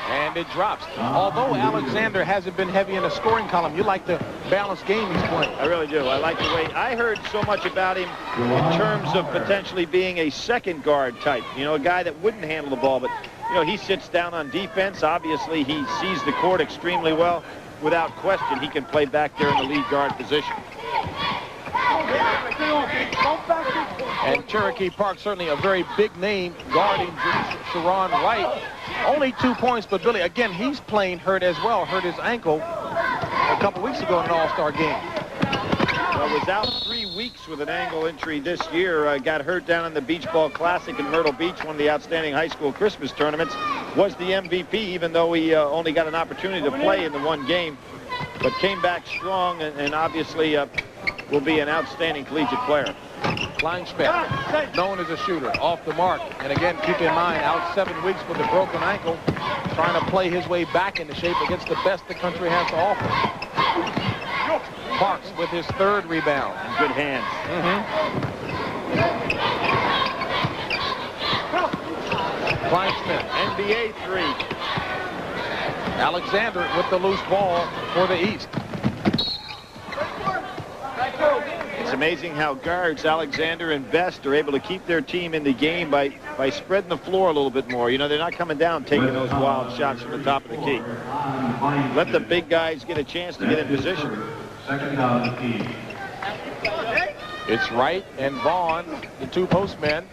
And it drops. Although Alexander hasn't been heavy in the scoring column, you like the balanced game he's playing. I really do. I like the way. I heard so much about him in terms of potentially being a second guard type. You know, a guy that wouldn't handle the ball, but, you know, he sits down on defense. Obviously, he sees the court extremely well. Without question, he can play back there in the lead guard position. And Cherokee Park, certainly a very big name, guarding Sharon Wright. Only 2 points, but Billy, again, he's playing hurt as well. Hurt his ankle a couple weeks ago in an All-Star game. Well, was out 3 weeks with an ankle injury this year. Got hurt down in the Beach Ball Classic in Myrtle Beach, one of the outstanding high school Christmas tournaments. Was the MVP, even though he only got an opportunity to play in the 1 game. But came back strong and obviously will be an outstanding collegiate player. Kleinschmidt, known as a shooter, off the mark. And again, keep in mind, out 7 weeks with a broken ankle, trying to play his way back into shape against the best the country has to offer. Parks with his 3rd rebound. In good hands. Kleinschmidt, NBA 3. Alexander with the loose ball for the East. It's amazing how guards Alexander and Best are able to keep their team in the game by spreading the floor a little bit more. You know, they're not coming down taking those wild shots from the top of the key. Let the big guys get a chance to get in position. It's Wright and Vaughn, the 2 postmen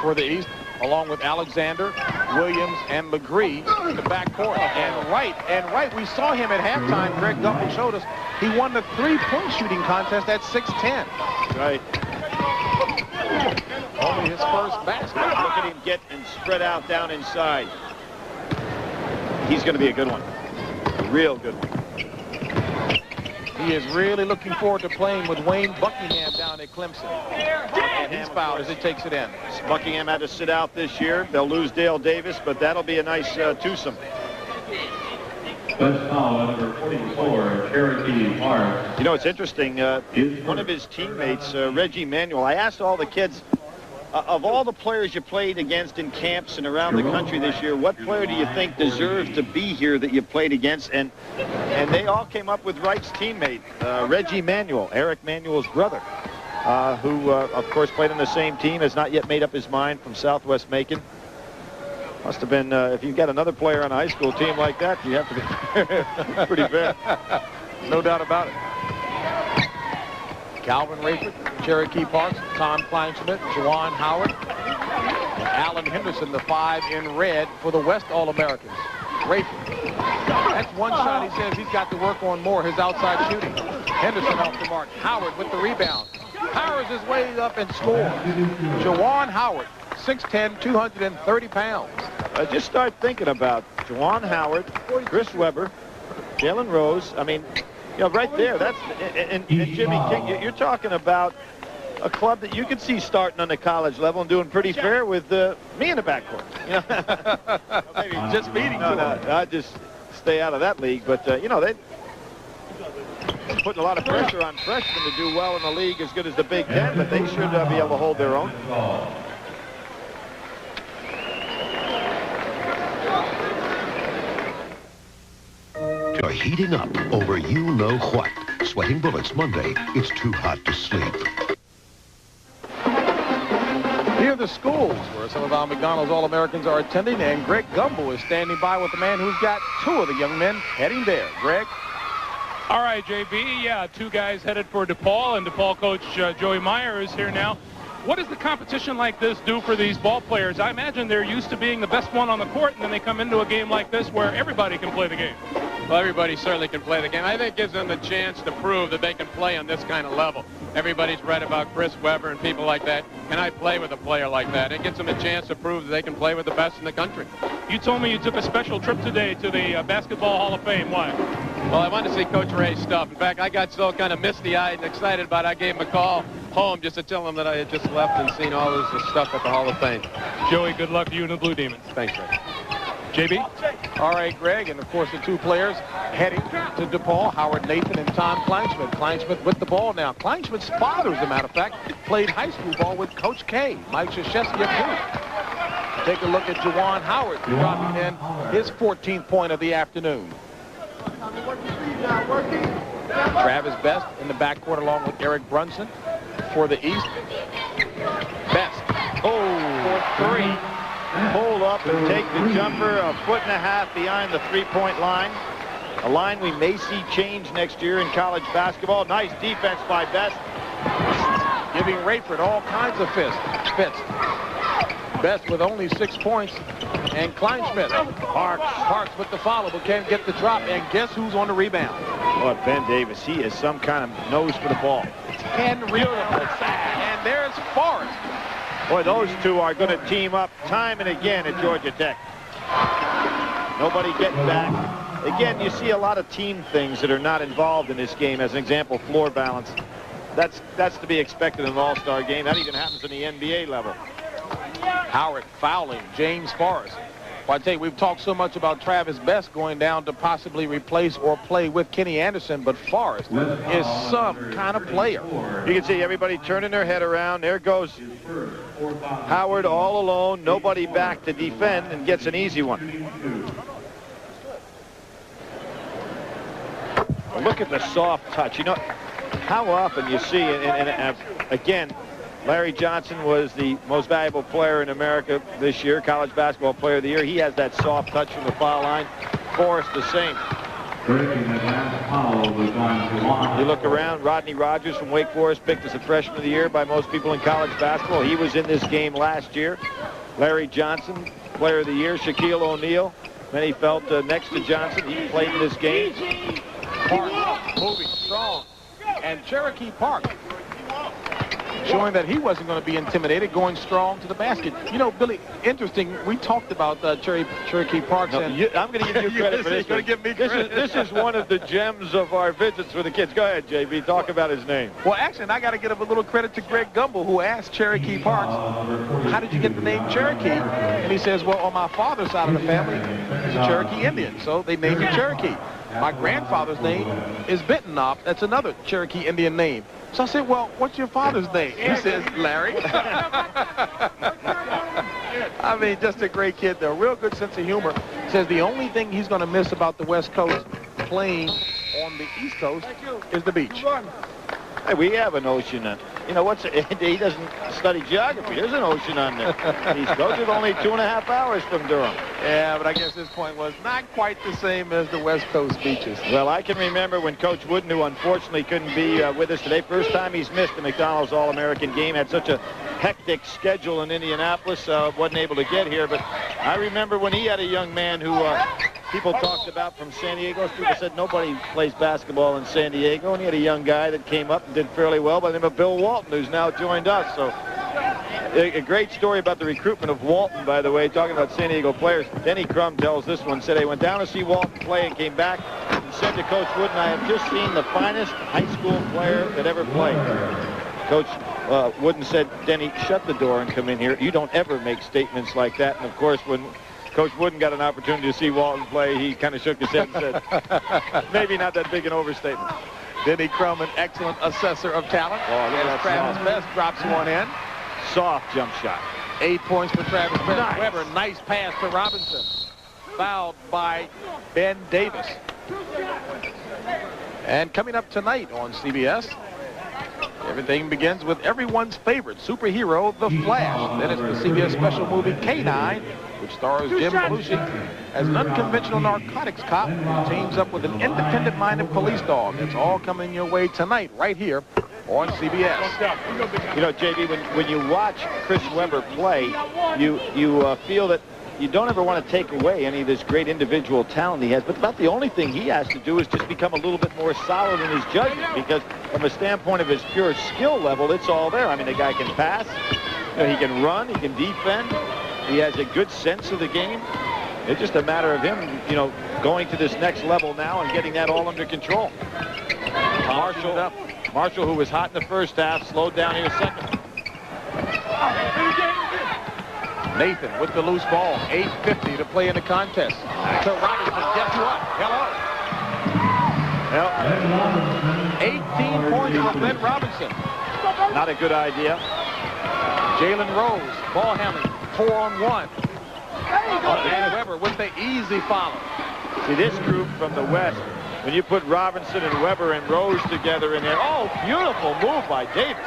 for the East, along with Alexander, Williams, and LeGree in the backcourt. And Wright, we saw him at halftime. Greg Gumbel showed us he won the 3-point shooting contest at 6'10". Right. Only his first basket. Look at him get and spread out down inside. He's going to be a good one. A real good one. He is really looking forward to playing with Wayne Buckingham down at Clemson. And he's fouled as he takes it in. Buckingham had to sit out this year. They'll lose Dale Davis, but that'll be a nice twosome. Best foul, number 44, Cherokee Park. You know, it's interesting. One of his teammates, Reggie Manuel, I asked all the kids, of all the players you played against in camps and around the country this year, what player do you think deserves to be here that you played against? And they all came up with Wright's teammate, Reggie Manuel, Eric Manuel's brother, who, of course, played on the same team, has not yet made up his mind, from Southwest Macon. Must have been, if you've got another player on a high school team like that, you have to be pretty fair. No doubt about it. Calvin Rayford, Cherokee Parks, Tom Kleinschmidt, Juwan Howard, and Alan Henderson, the 5 in red for the West All-Americans. Rayford. That's one shot he says he's got to work on more, his outside shooting. Henderson off the mark. Howard with the rebound. Powers his way up and scores. Juwan Howard, 6'10", 230 pounds. Just start thinking about Juwan Howard, Chris Webber, Jalen Rose. I mean, Yeah, right there. That's and Jimmy King. You're talking about a club that you could see starting on the college level and doing pretty fair with me in the backcourt. You know, maybe just meeting. No, I just stay out of that league. But you know, they putting a lot of pressure on freshmen to do well in the league as good as the Big Ten, but they should be able to hold their own. Are heating up over you know what. Sweating bullets Monday. It's too hot to sleep. Here are the schools where some of our McDonald's All-Americans are attending, and Greg Gumbel is standing by with the man who's got two of the young men heading there. Greg? All right, JB. Yeah, two guys headed for DePaul, and DePaul coach Joey Meyer is here now. What does the competition like this do for these ball players? I imagine they're used to being the best one on the court, and then they come into a game like this where everybody can play the game. Well, everybody certainly can play the game. I think it gives them the chance to prove that they can play on this kind of level. Everybody's read about Chris Webber and people like that. Can I play with a player like that? It gives them a chance to prove that they can play with the best in the country. You told me you took a special trip today to the Basketball Hall of Fame. Why? Well, I wanted to see Coach Ray's stuff. In fact, I got so kind of misty-eyed and excited about it, I gave him a call home just to tell him that I had just left and seen all this stuff at the Hall of Fame. Joey, good luck to you and the Blue Demons. Thanks, Ray. JB? All right, Greg, and of course the two players heading to DePaul, Howard Nathan and Tom Kleinschmidt. Kleinschmidt with the ball now. Kleinschmidt's father, as a matter of fact, played high school ball with Coach K, Mike Krzyzewski of Duke. Take a look at Juwan Howard dropping in his 14th point of the afternoon. Travis Best in the backcourt along with Eric Brunson for the East. Best. Oh, for three. Hold up and take the jumper a foot and a half behind the three-point line. A line we may see change next year in college basketball. Nice defense by Best. Giving Rayford all kinds of fits. Best with only 6 points. And Kleinschmidt. Parks with the follow, but can't get the drop. And guess who's on the rebound? Oh, Ben Davis. He is some kind of nose for the ball. 10 rebounds. And there's Forrest. Boy, those two are going to team up time and again at Georgia Tech. Nobody getting back. Again, you see a lot of team things that are not involved in this game. As an example, floor balance. That's to be expected in an all-star game. That even happens in the NBA level. Howard fouling James Forrest. Well, I tell you, we've talked so much about Travis Best going down to possibly replace or play with Kenny Anderson, but Forrest is some kind of player. You can see everybody turning their head around. There goes Howard all alone, nobody back to defend, and gets an easy one. Look at the soft touch. You know, how often you see, and again, Larry Johnson was the most valuable player in America this year, college basketball player of the year. He has that soft touch from the foul line. Forrest the same. You look around, Rodney Rogers from Wake Forest picked as a freshman of the year by most people in college basketball. He was in this game last year. Larry Johnson, player of the year. Shaquille O'Neal, many felt next to Johnson. He played in this game. Park moving strong. And Cherokee Park showing that he wasn't going to be intimidated, going strong to the basket. You know, Billy, interesting, we talked about Cherokee Parks. No, I'm going to give you credit for this. Going to give me credit. This is one of the gems of our visits for the kids. Go ahead, JB. Talk about his name. Well, actually, I got to give a little credit to Greg Gumbel, who asked Cherokee Parks, how did you get the name Cherokee? And he says, well, on my father's side of the family, he's a Cherokee Indian, so they named him Cherokee. My grandfather's name is Bentonop. That's another Cherokee Indian name. So I said, well, what's your father's name? He says, Larry. I mean, just a great kid, though. Real good sense of humor. Says the only thing he's going to miss about the West Coast playing on the East Coast is the beach. Hey, we have an ocean. You know, he doesn't study geography. There's an ocean on the East Coast. It's only 2.5 hours from Durham. Yeah, but I guess his point was not quite the same as the West Coast beaches. Well, I can remember when Coach Wooden, who unfortunately couldn't be with us today, first time he's missed the McDonald's All-American game, had such a hectic schedule in Indianapolis, wasn't able to get here. But I remember when he had a young man who people talked about from San Diego. People said nobody plays basketball in San Diego, and he had a young guy that came up and did fairly well by the name of Bill Walton, who's now joined us. So a great story about the recruitment of Walton, by the way, talking about San Diego players. Denny Crum tells this one, said he went down to see Walton play and came back and and said to Coach Wooden, I have just seen the finest high school player that ever played. Coach Wooden said, Denny, shut the door and come in here. You don't ever make statements like that. And, of course, when Coach Wooden got an opportunity to see Walton play, he kind of shook his head and said, maybe not that big an overstatement. Denny Crum, an excellent assessor of talent. Oh, look at that. Travis Best drops one in. Soft jump shot. 8 points for Travis Best. Nice. Weber, nice pass to Robinson. Fouled by Ben Davis. And coming up tonight on CBS, everything begins with everyone's favorite superhero, The Flash. Then it's the CBS special movie K-9, which stars Jim Belushi as an unconventional narcotics cop who teams up with an independent-minded police dog. It's all coming your way tonight, right here on CBS. You know, JB, when you watch Chris Weber play, you feel that you don't ever want to take away any of this great individual talent he has, but about the only thing he has to do is just become a little bit more solid in his judgment, because from a standpoint of his pure skill level, it's all there. I mean, the guy can pass, you know, he can run, he can defend, he has a good sense of the game. It's just a matter of him, you know, going to this next level now and getting that all under control. Marshall, who was hot in the first half, slowed down here second. Nathan with the loose ball. 8:50 to play in the contest. To Robinson. Guess what? Hello. Well, 18 points for Glenn Robinson. Not a good idea. Jalen Rose, ball handling, 4-on-1. Dan Weber with the easy follow. See, this group from the West, when you put Robinson and Weber and Rose together in there, oh, beautiful move by Davis.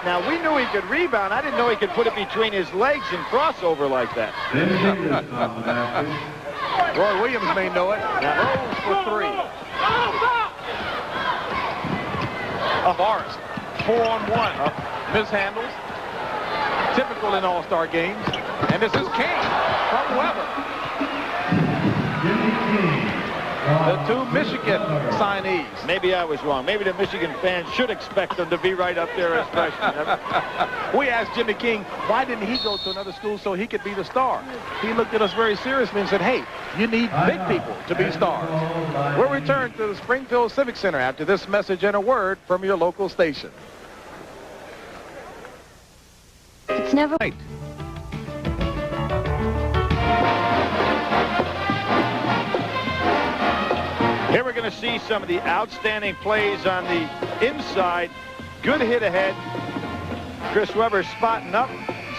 Now, we knew he could rebound. I didn't know he could put it between his legs and crossover like that. Roy Williams may know it. Rose for 3. Forrest, 4-on-1. Mishandles. Typical in all-star games. And this is King from Weber. The two Michigan signees. Maybe I was wrong. Maybe the Michigan fans should expect them to be right up there as freshmen. We asked Jimmy King, why didn't he go to another school so he could be the star? He looked at us very seriously and said, hey, you need big people to be stars. We'll return to the Springfield Civic Center after this message and a word from your local station. It's never... Here we're going to see some of the outstanding plays on the inside. Good hit ahead. Chris Weber spotting up,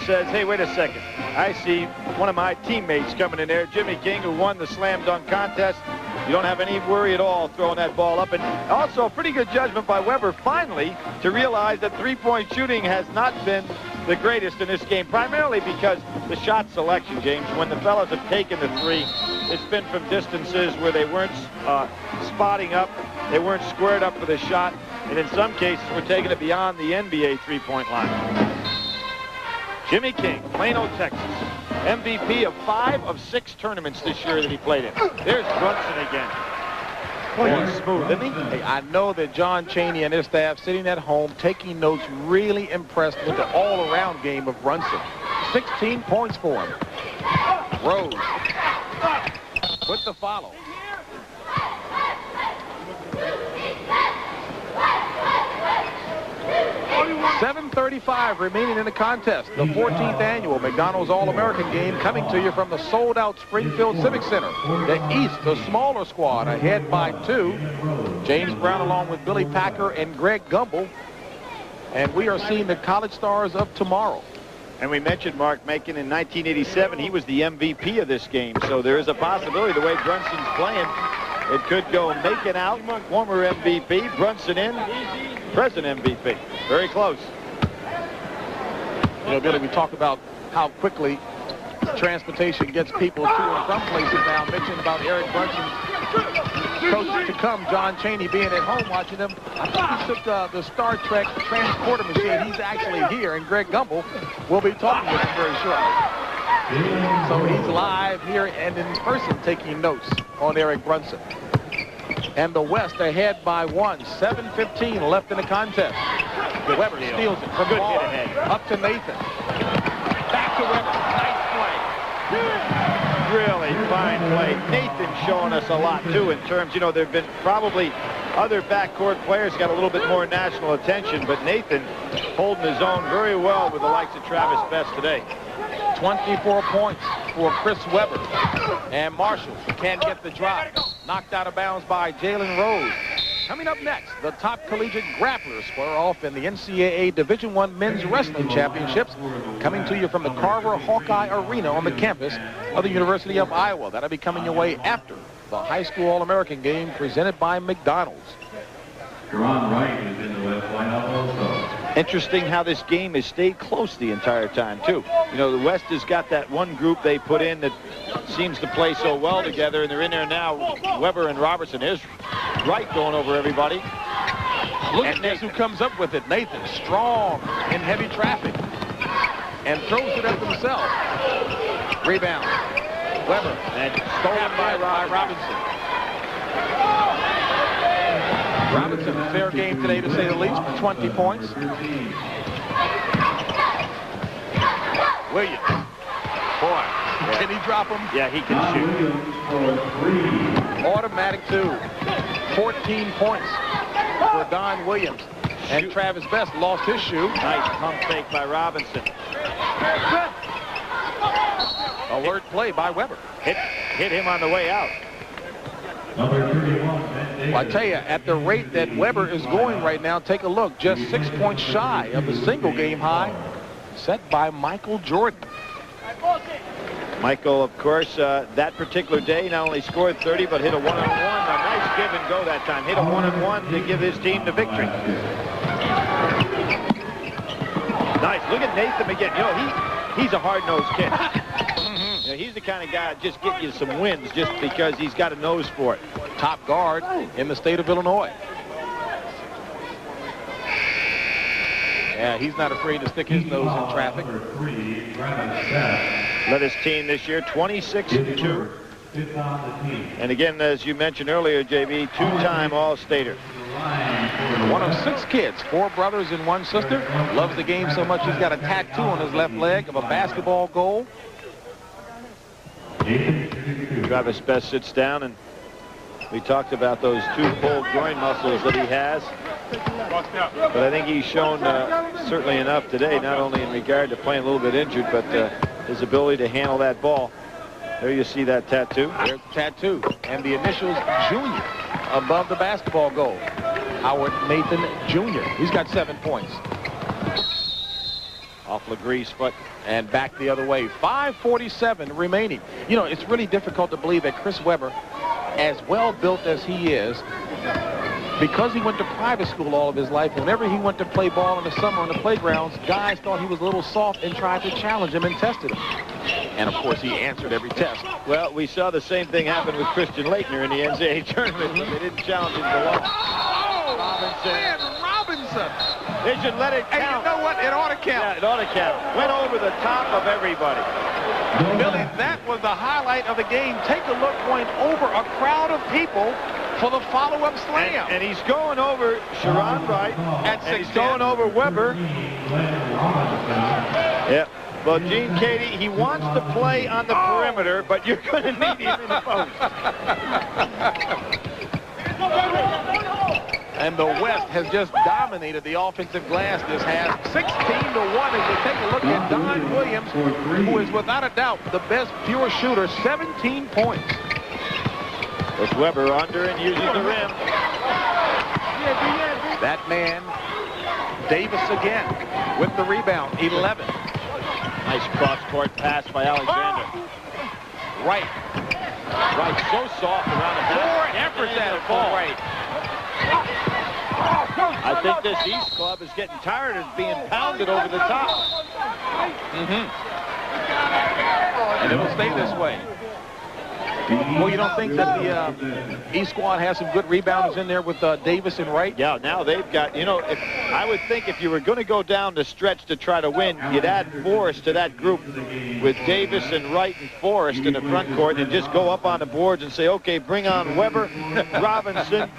says, hey, wait a second. I see one of my teammates coming in there, Jimmy King, who won the slam dunk contest. You don't have any worry at all throwing that ball up. And also a pretty good judgment by Weber finally to realize that three-point shooting has not been the greatest in this game, primarily because the shot selection, James. When the fellas have taken the three, it's been from distances where they weren't spotting up, they weren't squared up for the shot, and in some cases we're taking it beyond the NBA three-point line. Jimmy King, Plano, Texas. MVP of 5 of 6 tournaments this year that he played in. There's Brunson again. Boy, he's smooth, isn't he? Hey, I know that John Chaney and his staff sitting at home taking notes, really impressed with the all-around game of Brunson. 16 points for him. Rose with the follow. $7:35 remaining in the contest. The 14th annual McDonald's All-American game coming to you from the sold-out Springfield Civic Center. The East, the smaller squad, ahead by 2. James Brown along with Billy Packer and Greg Gumbel. And we are seeing the college stars of tomorrow. And we mentioned Mark Macon in 1987. He was the MVP of this game. So there is a possibility the way Brunson's playing, it could go Macon out, former MVP, Brunson in, present MVP. Very close. You know, Billy, we talk about how quickly transportation gets people to and from places now. I mentioned about Eric Brunson's coach to come, John Chaney, being at home watching them. I think he took the Star Trek transporter machine. He's actually here, and Greg Gumbel will be talking with him very shortly. So he's live here and in person taking notes on Eric Brunson. And the West ahead by 1. 7:15 left in the contest. Weber steals it from Good ball. hit ahead. Up to Nathan. Back to Weber. Nice play. really fine play. Nathan showing us a lot, too, in terms, you know, there have been probably other backcourt players got a little bit more national attention, but Nathan holding his own very well with the likes of Travis Best today. 24 points for Chris Webber. And Marshall can't get the drop. Knocked out of bounds by Jalen Rose. Coming up next, the top collegiate grapplers square off in the NCAA Division I Men's Wrestling Championships, coming to you from the Carver Hawkeye Arena on the campus of the University of Iowa. That'll be coming your way after the high school All-American game presented by McDonald's. Ron Wright is in the West lineup also. Interesting how this game has stayed close the entire time, too. You know, the West has got that one group they put in that seems to play so well together, and they're in there now. Weber and Robertson. Is Wright going over everybody. Look at this, who comes up with it. Nathan, strong in heavy traffic, and throws it up himself. Rebound. Weber, and stolen by Robinson. Robinson, fair game today to say the least, for 20 points. Williams. Boy, can he drop him? Yeah, he can shoot. Automatic 2. 14 points for Don Williams. And Travis Best lost his shoe. Nice pump fake by Robinson. Alert play by Weber. Hit him on the way out. Well, I tell you, at the rate that Weber is going right now, take a look. Just 6 points shy of the single game high set by Michael Jordan. Michael, of course, that particular day not only scored 30, but hit a one-on-one. A nice give and go that time. Hit a one-on-one to give his team the victory. Nice. Look at Nathan again. You know, he's a hard-nosed kid. You know, he's the kind of guy that just get you some wins just because he's got a nose for it. Top guard in the state of Illinois. Yeah, he's not afraid to stick his nose in traffic. Led his team this year 26-2. And again, as you mentioned earlier, JB, two-time All-Stater. One of 6 kids, 4 brothers and 1 sister. Loves the game so much he's got a tattoo on his left leg of a basketball goal. Travis Best sits down, and we talked about those 2 pulled groin muscles that he has. But I think he's shown certainly enough today, not only in regard to playing a little bit injured, but his ability to handle that ball. There you see that tattoo. There's the tattoo. And the initials Junior above the basketball goal. Howard Nathan Jr. He's got 7 points. Off Legree's foot. And back the other way. 5:47 remaining. You know, it's really difficult to believe that Chris Webber, as well built as he is, because he went to private school all of his life, whenever he went to play ball in the summer on the playgrounds, guys thought he was a little soft and tried to challenge him and tested him. And, of course, he answered every test. Well, we saw the same thing happen with Christian Leitner in the NCAA tournament, but they didn't challenge him for long. Robinson. Man, Robinson. They should let it count. Hey, you know what? It ought to count. Yeah, it ought to count. Went over the top of everybody. Billy, that was the highlight of the game. Take a look, going over a crowd of people for the follow-up slam. And he's going over Sharon Wright. At 6'10". He's going over Weber. Yeah. Well, Gene Katie, he wants to play on the perimeter, but you're going to need him in the post. And the West has just dominated the offensive glass this half. 16-1 as we take a look at Don Williams, who is without a doubt the best pure shooter, 17 points. With Weber under and using the rim. That man, Davis again, with the rebound, 11. Nice cross-court pass by Alexander. Right. Right, so soft around the back. 4 efforts at it for Right. I think this East club is getting tired of being pounded over the top. And it'll stay this way. Well, you don't think that the East squad has some good rebounders in there with Davis and Wright? Yeah, now they've got, you know, I would think if you were going to go down the stretch to try to win, you'd add Forrest to that group with Davis and Wright and Forrest in the front court and just go up on the boards and say, okay, bring on Weber, Robinson,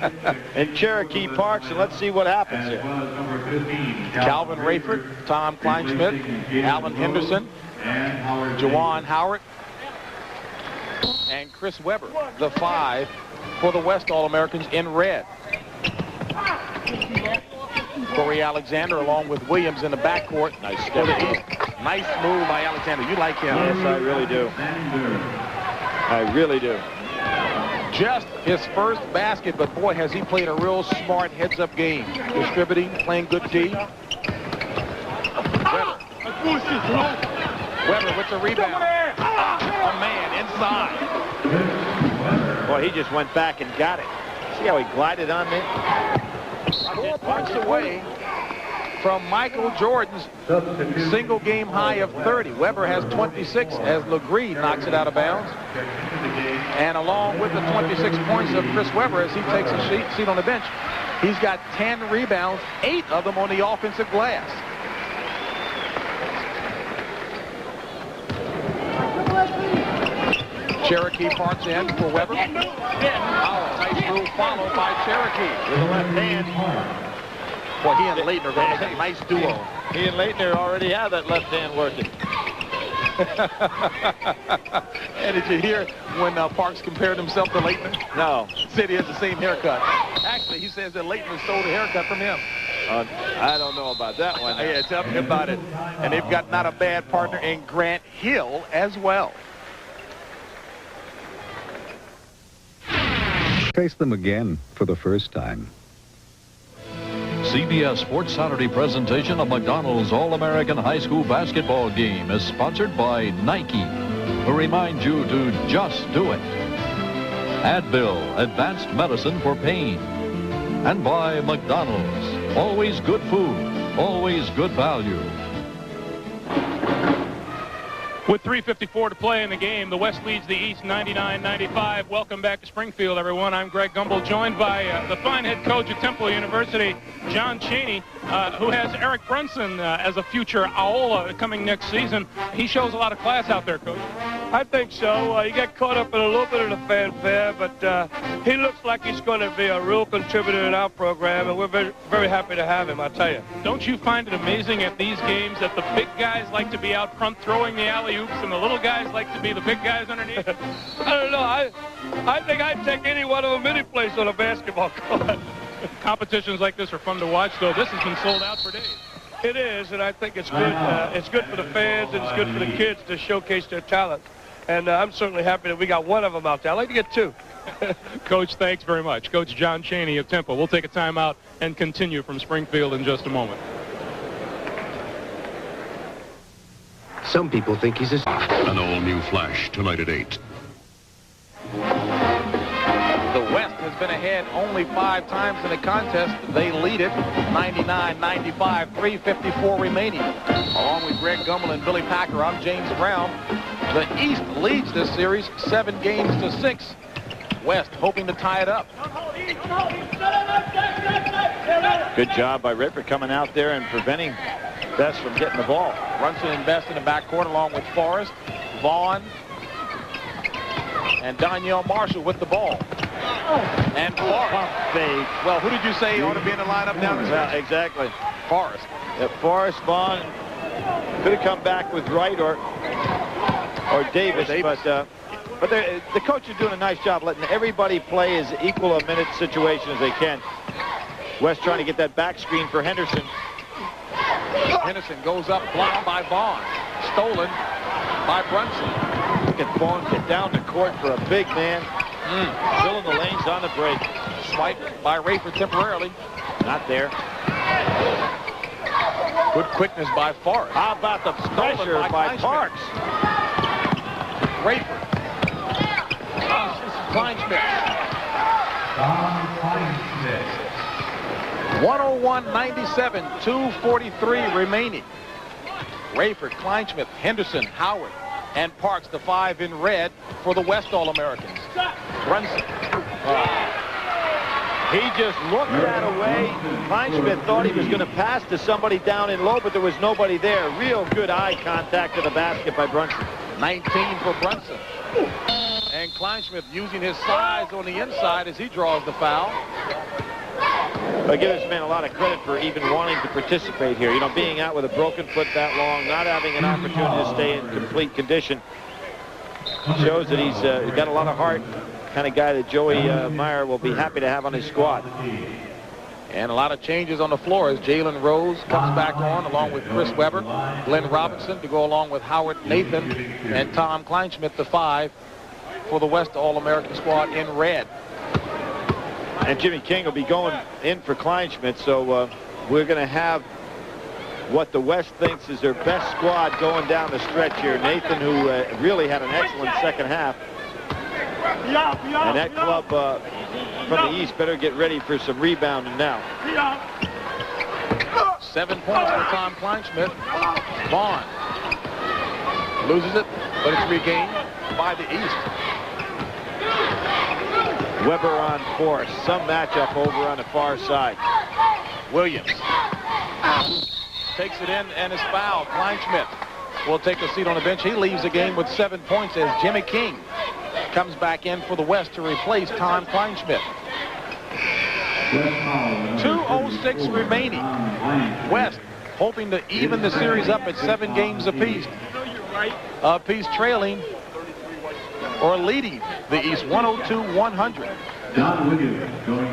and Cherokee Parks, and let's see what happens here. Calvin Rayford, Tom Kleinschmidt, Alan Henderson, Jawan Howard. And Chris Webber, the 5 for the West All-Americans in red. Corey Alexander along with Williams in the backcourt. Nice for the East. Nice move by Alexander. You like him? Yes, I really do. I really do. Just his first basket, but boy, has he played a real smart heads-up game. Distributing, playing good D. Webber with the rebound. A man inside. Boy, he just went back and got it. See how he glided on there? 4 points away from Michael Jordan's single game high of 30. Webber has 26 as LeGree knocks it out of bounds. And along with the 26 points of Chris Webber as he takes a seat on the bench, he's got 10 rebounds, 8 of them on the offensive glass. Cherokee parks in for Webber. Nice move followed by Cherokee. With the left hand. Well, he and Leighton are going to make a nice duo. He and Leighton already have that left hand working. And did you hear when Parks compared himself to Leighton? No. Said he has the same haircut. Actually, he says that Leighton stole the haircut from him. I don't know about that one. Yeah, tell me about it. And they've got not a bad partner in Grant Hill as well. Face them again for the first time. CBS Sports Saturday presentation of McDonald's All-American High School Basketball Game is sponsored by Nike, who remind you to just do it. Advil, advanced medicine for pain. And by McDonald's, always good food, always good value. With 3:54 to play in the game, the West leads the East 99-95. Welcome back to Springfield, everyone. I'm Greg Gumbel, joined by the fine head coach at Temple University, John Chaney, who has Eric Brunson as a future Owl coming next season. He shows a lot of class out there, Coach. I think so. He got caught up in a little bit of the fanfare, but he looks like he's going to be a real contributor in our program, and we're very, very happy to have him, I tell you. Don't you find it amazing at these games that the big guys like to be out front throwing the alley-oops and the little guys like to be the big guys underneath? I don't know. I think I'd take any one of them any place on a basketball court. Competitions like this are fun to watch, though. This has been sold out for days. It is, and I think it's good. It's good for the fans, and it's good for the kids to showcase their talent. And I'm certainly happy that we got one of them out there. I'd like to get 2. Coach, thanks very much. Coach John Chaney of Temple. We'll take a timeout and continue from Springfield in just a moment. Some people think he's a... An all-new Flash tonight at 8. The West has been ahead only 5 times in the contest. They lead it 99-95, 3:54 remaining. Along with Greg Gumbel and Billy Packer, I'm James Brown. The East leads this series 7 games to 6. West hoping to tie it up. Good job by Ripper coming out there and preventing Best from getting the ball. Brunson and Best in the backcourt along with Forrest, Vaughn, and Donyell Marshall with the ball. And Forrest. Well, who did you say ought to be in the lineup down there? Exactly. Forrest. Forrest, Vaughn could have come back with Wright or Davis. But the coach is doing a nice job letting everybody play as equal a minute situation as they can. West trying to get that back screen for Henderson. Henderson goes up, blocked by Vaughn. Stolen by Brunson. Look at Vaughn get down the court for a big man. Filling the lanes on the break. Swipe by Rayford temporarily. Not there. Good quickness by Forrest. How about the pressure by Parks? Rayford. Kleinschmidt. 101-97, 2:43 remaining. Rayford, Kleinschmidt, Henderson, Howard, and Parks, the 5 in red for the West All-Americans. Brunson. He just looked that away. Kleinschmidt thought he was going to pass to somebody down in low, but there was nobody there. Real good eye contact to the basket by Brunson. 19 for Brunson. And Kleinschmidt using his size on the inside as he draws the foul. I give this man a lot of credit for even wanting to participate here. You know, being out with a broken foot that long, not having an opportunity to stay in complete condition. shows that he's got a lot of heart, kind of guy that Joey Meyer will be happy to have on his squad. And a lot of changes on the floor as Jalen Rose comes back on along with Chris Webber, Glenn Robinson to go along with Howard Nathan, and Tom Kleinschmidt, the 5 for the West All-American squad in red. And Jimmy King will be going in for Kleinschmidt, so we're going to have what the West thinks is their best squad going down the stretch here. Nathan, who really had an excellent second half. And that club from the East better get ready for some rebounding now. 7 points for Tom Kleinschmidt. Vaughn loses it, but it's regained by the East. Webber on force. Some matchup over on the far side. Williams takes it in and is fouled. Kleinschmidt will take a seat on the bench. He leaves the game with 7 points as Jimmy King comes back in for the West to replace Tom Kleinschmidt. 2:06 remaining. West hoping to even the series up at 7 games apiece. Trailing or leading the East 102-100.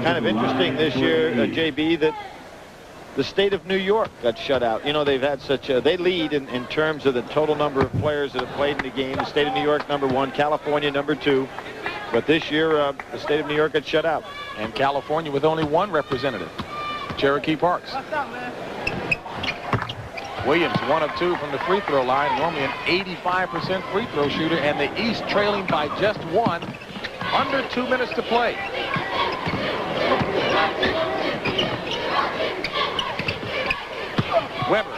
Kind of interesting this year, JB, that the state of New York got shut out. You know, they've had such a, they lead in terms of the total number of players that have played in the game. The state of New York #1, California #2. But this year, the state of New York got shut out. And California with only 1 representative, Cherokee Parks. Williams 1 of 2 from the free throw line, normally an 85% free throw shooter, and the East trailing by just 1, under 2 minutes to play. Webber.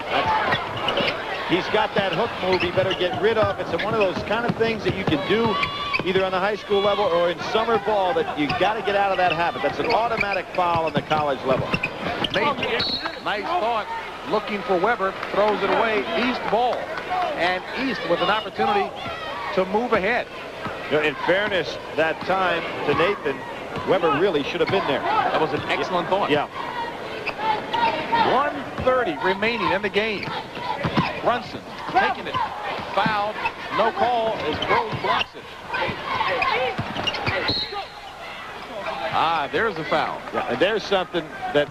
He's got that hook move he better get rid of. It's one of those kind of things that you can do either on the high school level or in summer ball that you got to get out of that habit. That's an automatic foul on the college level. Nice thought. Looking for Webber, throws it away. East ball. And East with an opportunity to move ahead. You know, in fairness, that time to Nathan, Webber really should have been there. That was an excellent thought. Yeah. 1:30 remaining in the game. Brunson taking it. Fouled. No call as Rose blocks it. There's a foul. Yeah, and there's something that,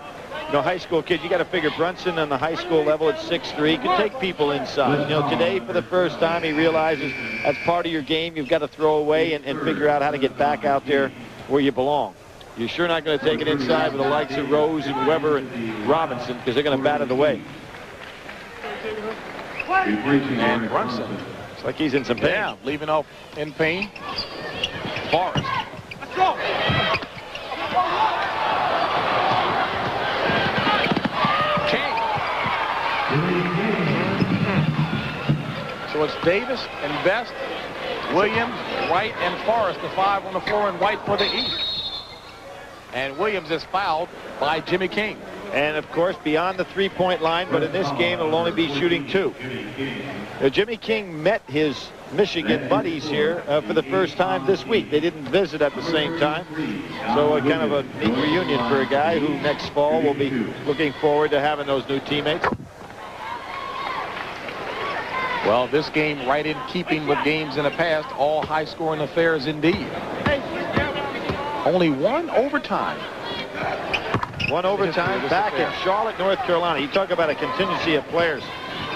you know, high school kids, you got to figure Brunson on the high school level at 6'3", could take people inside. You know, today for the first time he realizes that's part of your game. You've got to throw away and figure out how to get back out there where you belong. You're sure not going to take it inside with the likes of Rose and Webber and Robinson because they're going to bat it away. And Brunson, it's like he's in some pain. Yeah, leaving off in pain. Forrest. Let's go. So it's Davis and Best, Williams, White, and Forrest, the 5 on the floor, and White for the East. And Williams is fouled by Jimmy King. And, of course, beyond the three-point line, but in this game, it'll only be shooting 2. Now, Jimmy King met his Michigan buddies here for the first time this week. They didn't visit at the same time. So kind of a neat reunion for a guy who next fall will be looking forward to having those new teammates. Well, this game right in keeping with games in the past, all high-scoring affairs indeed. Only 1 overtime. 1 overtime back in Charlotte, North Carolina. You talk about a contingency of players.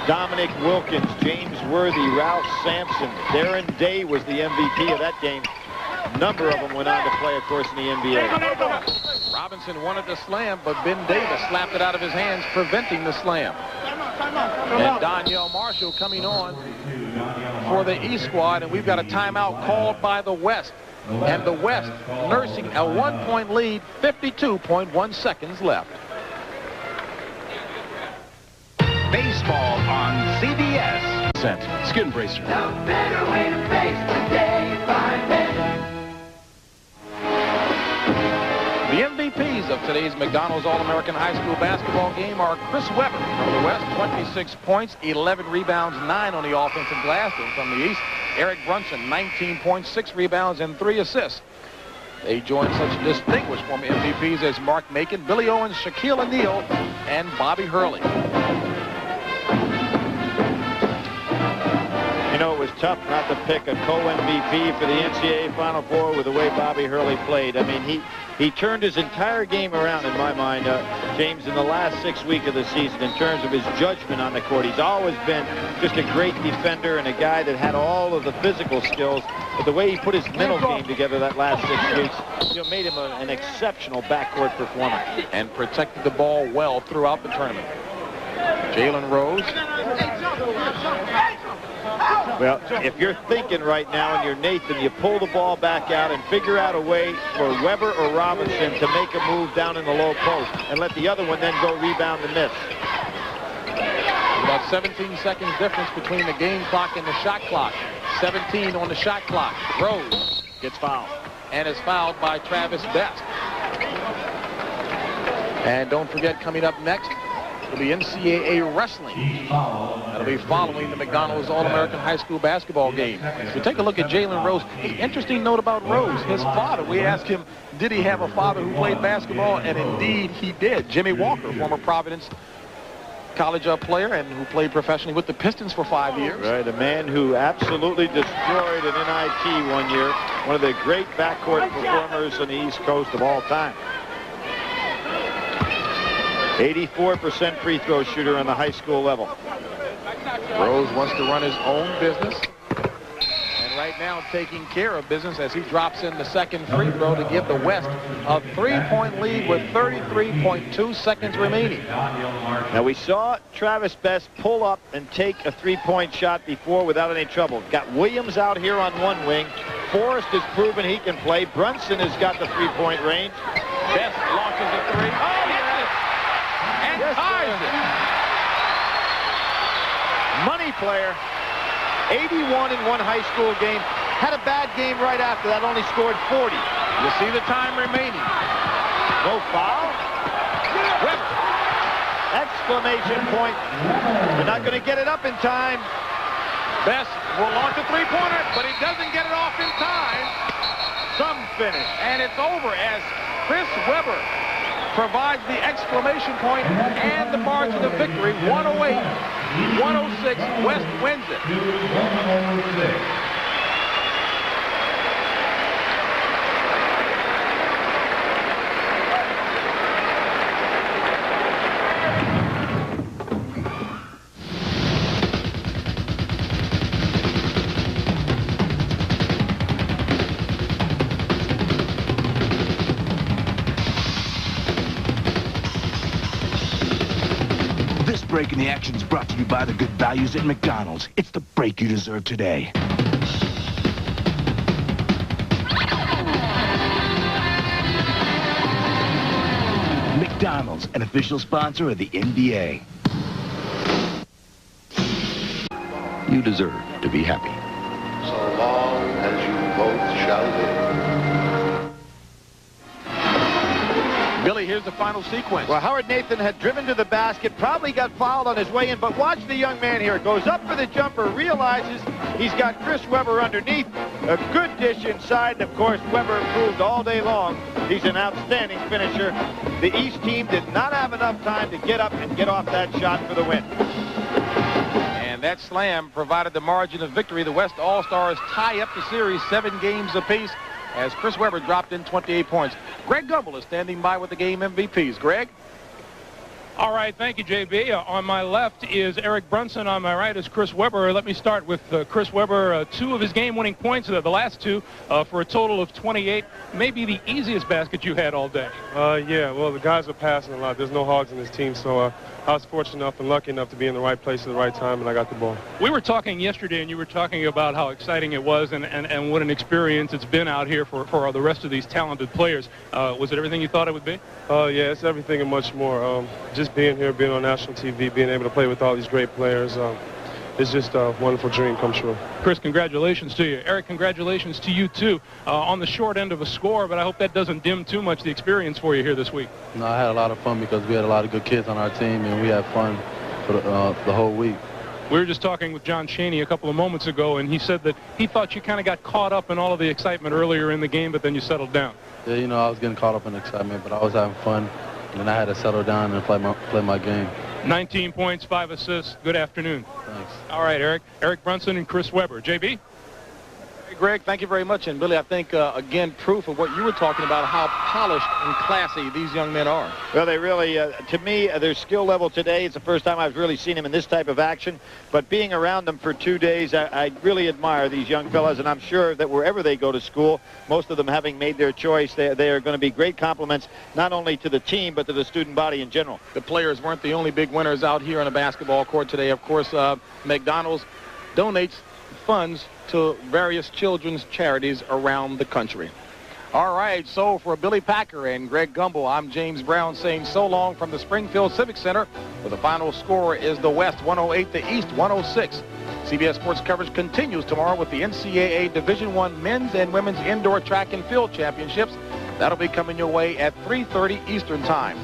Dominic Wilkins, James Worthy, Ralph Sampson, Darren Day was the MVP of that game. A number of them went on to play, of course, in the NBA. Robinson wanted to slam, but Ben Davis slapped it out of his hands, preventing the slam. And Donyell Marshall coming on for the East squad, and we've got a timeout called by the West. And the West nursing a 1-point lead, 52.1 seconds left. Baseball on CBS. Skin bracer. No better way to face the day by day. The MVPs of today's McDonald's All-American High School basketball game are Chris Webber from the West, 26 points, 11 rebounds, 9 on the offensive glass. And from the East, Eric Brunson, 19.6 rebounds and 3 assists. They join such distinguished former MVPs as Mark Macon, Billy Owens, Shaquille O'Neal, and Bobby Hurley. You know, it was tough not to pick a co-MVP for the NCAA Final Four with the way Bobby Hurley played. I mean, he turned his entire game around, in my mind, James, in the last 6 weeks of the season in terms of his judgment on the court. He's always been just a great defender and a guy that had all of the physical skills, but the way he put his mental game together that last 6 weeks, made him an exceptional backcourt performer. And protected the ball well throughout the tournament. Jalen Rose. Well, if you're thinking right now and you're Nathan, you pull the ball back out and figure out a way for Weber or Robinson to make a move down in the low post and let the other one then go rebound and miss. About 17 seconds difference between the game clock and the shot clock. 17 on the shot clock. Rose gets fouled and is fouled by Travis Best. And don't forget, coming up next will be NCAA wrestling. That'll be following the McDonald's All-American High School basketball game. If you take a look at Jalen Rose, interesting note about Rose, his father, we asked him, did he have a father who played basketball? And indeed he did. Jimmy Walker, former Providence college player and who played professionally with the Pistons for 5 years. Right, a man who absolutely destroyed an NIT one year. One of the great backcourt performers on the East Coast of all time. 84% free throw shooter on the high school level. Rose wants to run his own business. And right now taking care of business as he drops in the second free throw to give the West a 3-point lead with 33.2 seconds remaining. Now we saw Travis Best pull up and take a 3-point shot before without any trouble. Got Williams out here on one wing. Forrest has proven he can play. Brunson has got the 3-point range. Best launches a three. Oh, yes! And ties it. Money player. 81 in one high school game. Had a bad game right after that. Only scored 40. You see the time remaining. No foul. Weber. Exclamation point. They're not going to get it up in time. Best will launch a three-pointer, but he doesn't get it off in time. Some finish. And it's over as Chris Weber provides the exclamation point and the margin of victory. 108-106. West wins it. Break in the action is brought to you by the good values at McDonald's. It's the break you deserve today. McDonald's, an official sponsor of the NBA. You deserve to be happy. So long as you both shall live. Billy, here's the final sequence. Well, Howard Nathan had driven to the basket, probably got fouled on his way in, but watch the young man here. Goes up for the jumper, realizes he's got Chris Weber underneath. A good dish inside, and of course, Weber improved all day long. He's an outstanding finisher. The East team did not have enough time to get up and get off that shot for the win. And that slam provided the margin of victory. The West All-Stars tie up the series 7 games apiece as Chris Weber dropped in 28 points. Greg Gumbel is standing by with the game MVPs. Greg? All right, thank you, JB. On my left is Eric Brunson. On my right is Chris Weber. Let me start with Chris Weber. 2 of his game-winning points, the last 2, for a total of 28. Maybe the easiest basket you had all day. Yeah, well, the guys are passing a lot. There's no hogs in this team, so I was fortunate enough and lucky enough to be in the right place at the right time, and I got the ball. We were talking yesterday, and you were talking about how exciting it was and what an experience it's been out here for the rest of these talented players. Was it everything you thought it would be? Yeah, it's everything and much more. Just being here, being on national TV, being able to play with all these great players, it's just a wonderful dream come true. Chris, congratulations to you. Eric, congratulations to you, too, on the short end of a score, but I hope that doesn't dim too much the experience for you here this week. No, I had a lot of fun because we had a lot of good kids on our team, and we had fun for the whole week. We were just talking with John Chaney a couple of moments ago, and he said that he thought you kind of got caught up in all of the excitement earlier in the game, but then you settled down. Yeah, you know, I was getting caught up in excitement, but I was having fun, and then I had to settle down and play my game. 19 points, 5 assists. Good afternoon. Thanks. All right, Eric. Eric Brunson and Chris Webber. JB? Hey, Greg, thank you very much. And Billy, I think, again, proof of what you were talking about, how polished and classy these young men are. Well, they really, to me, their skill level today, it's the first time I've really seen them in this type of action. But being around them for 2 days, I really admire these young fellas. And I'm sure that wherever they go to school, most of them having made their choice, they are going to be great compliments, not only to the team, but to the student body in general. The players weren't the only big winners out here on the basketball court today. Of course, McDonald's donates funds to various children's charities around the country. All right, so for Billy Packer and Greg Gumbel, I'm James Brown saying so long from the Springfield Civic Center, where the final score is the West 108, the East 106. CBS Sports coverage continues tomorrow with the NCAA Division I men's and women's indoor track and field championships. That'll be coming your way at 3:30 Eastern Time.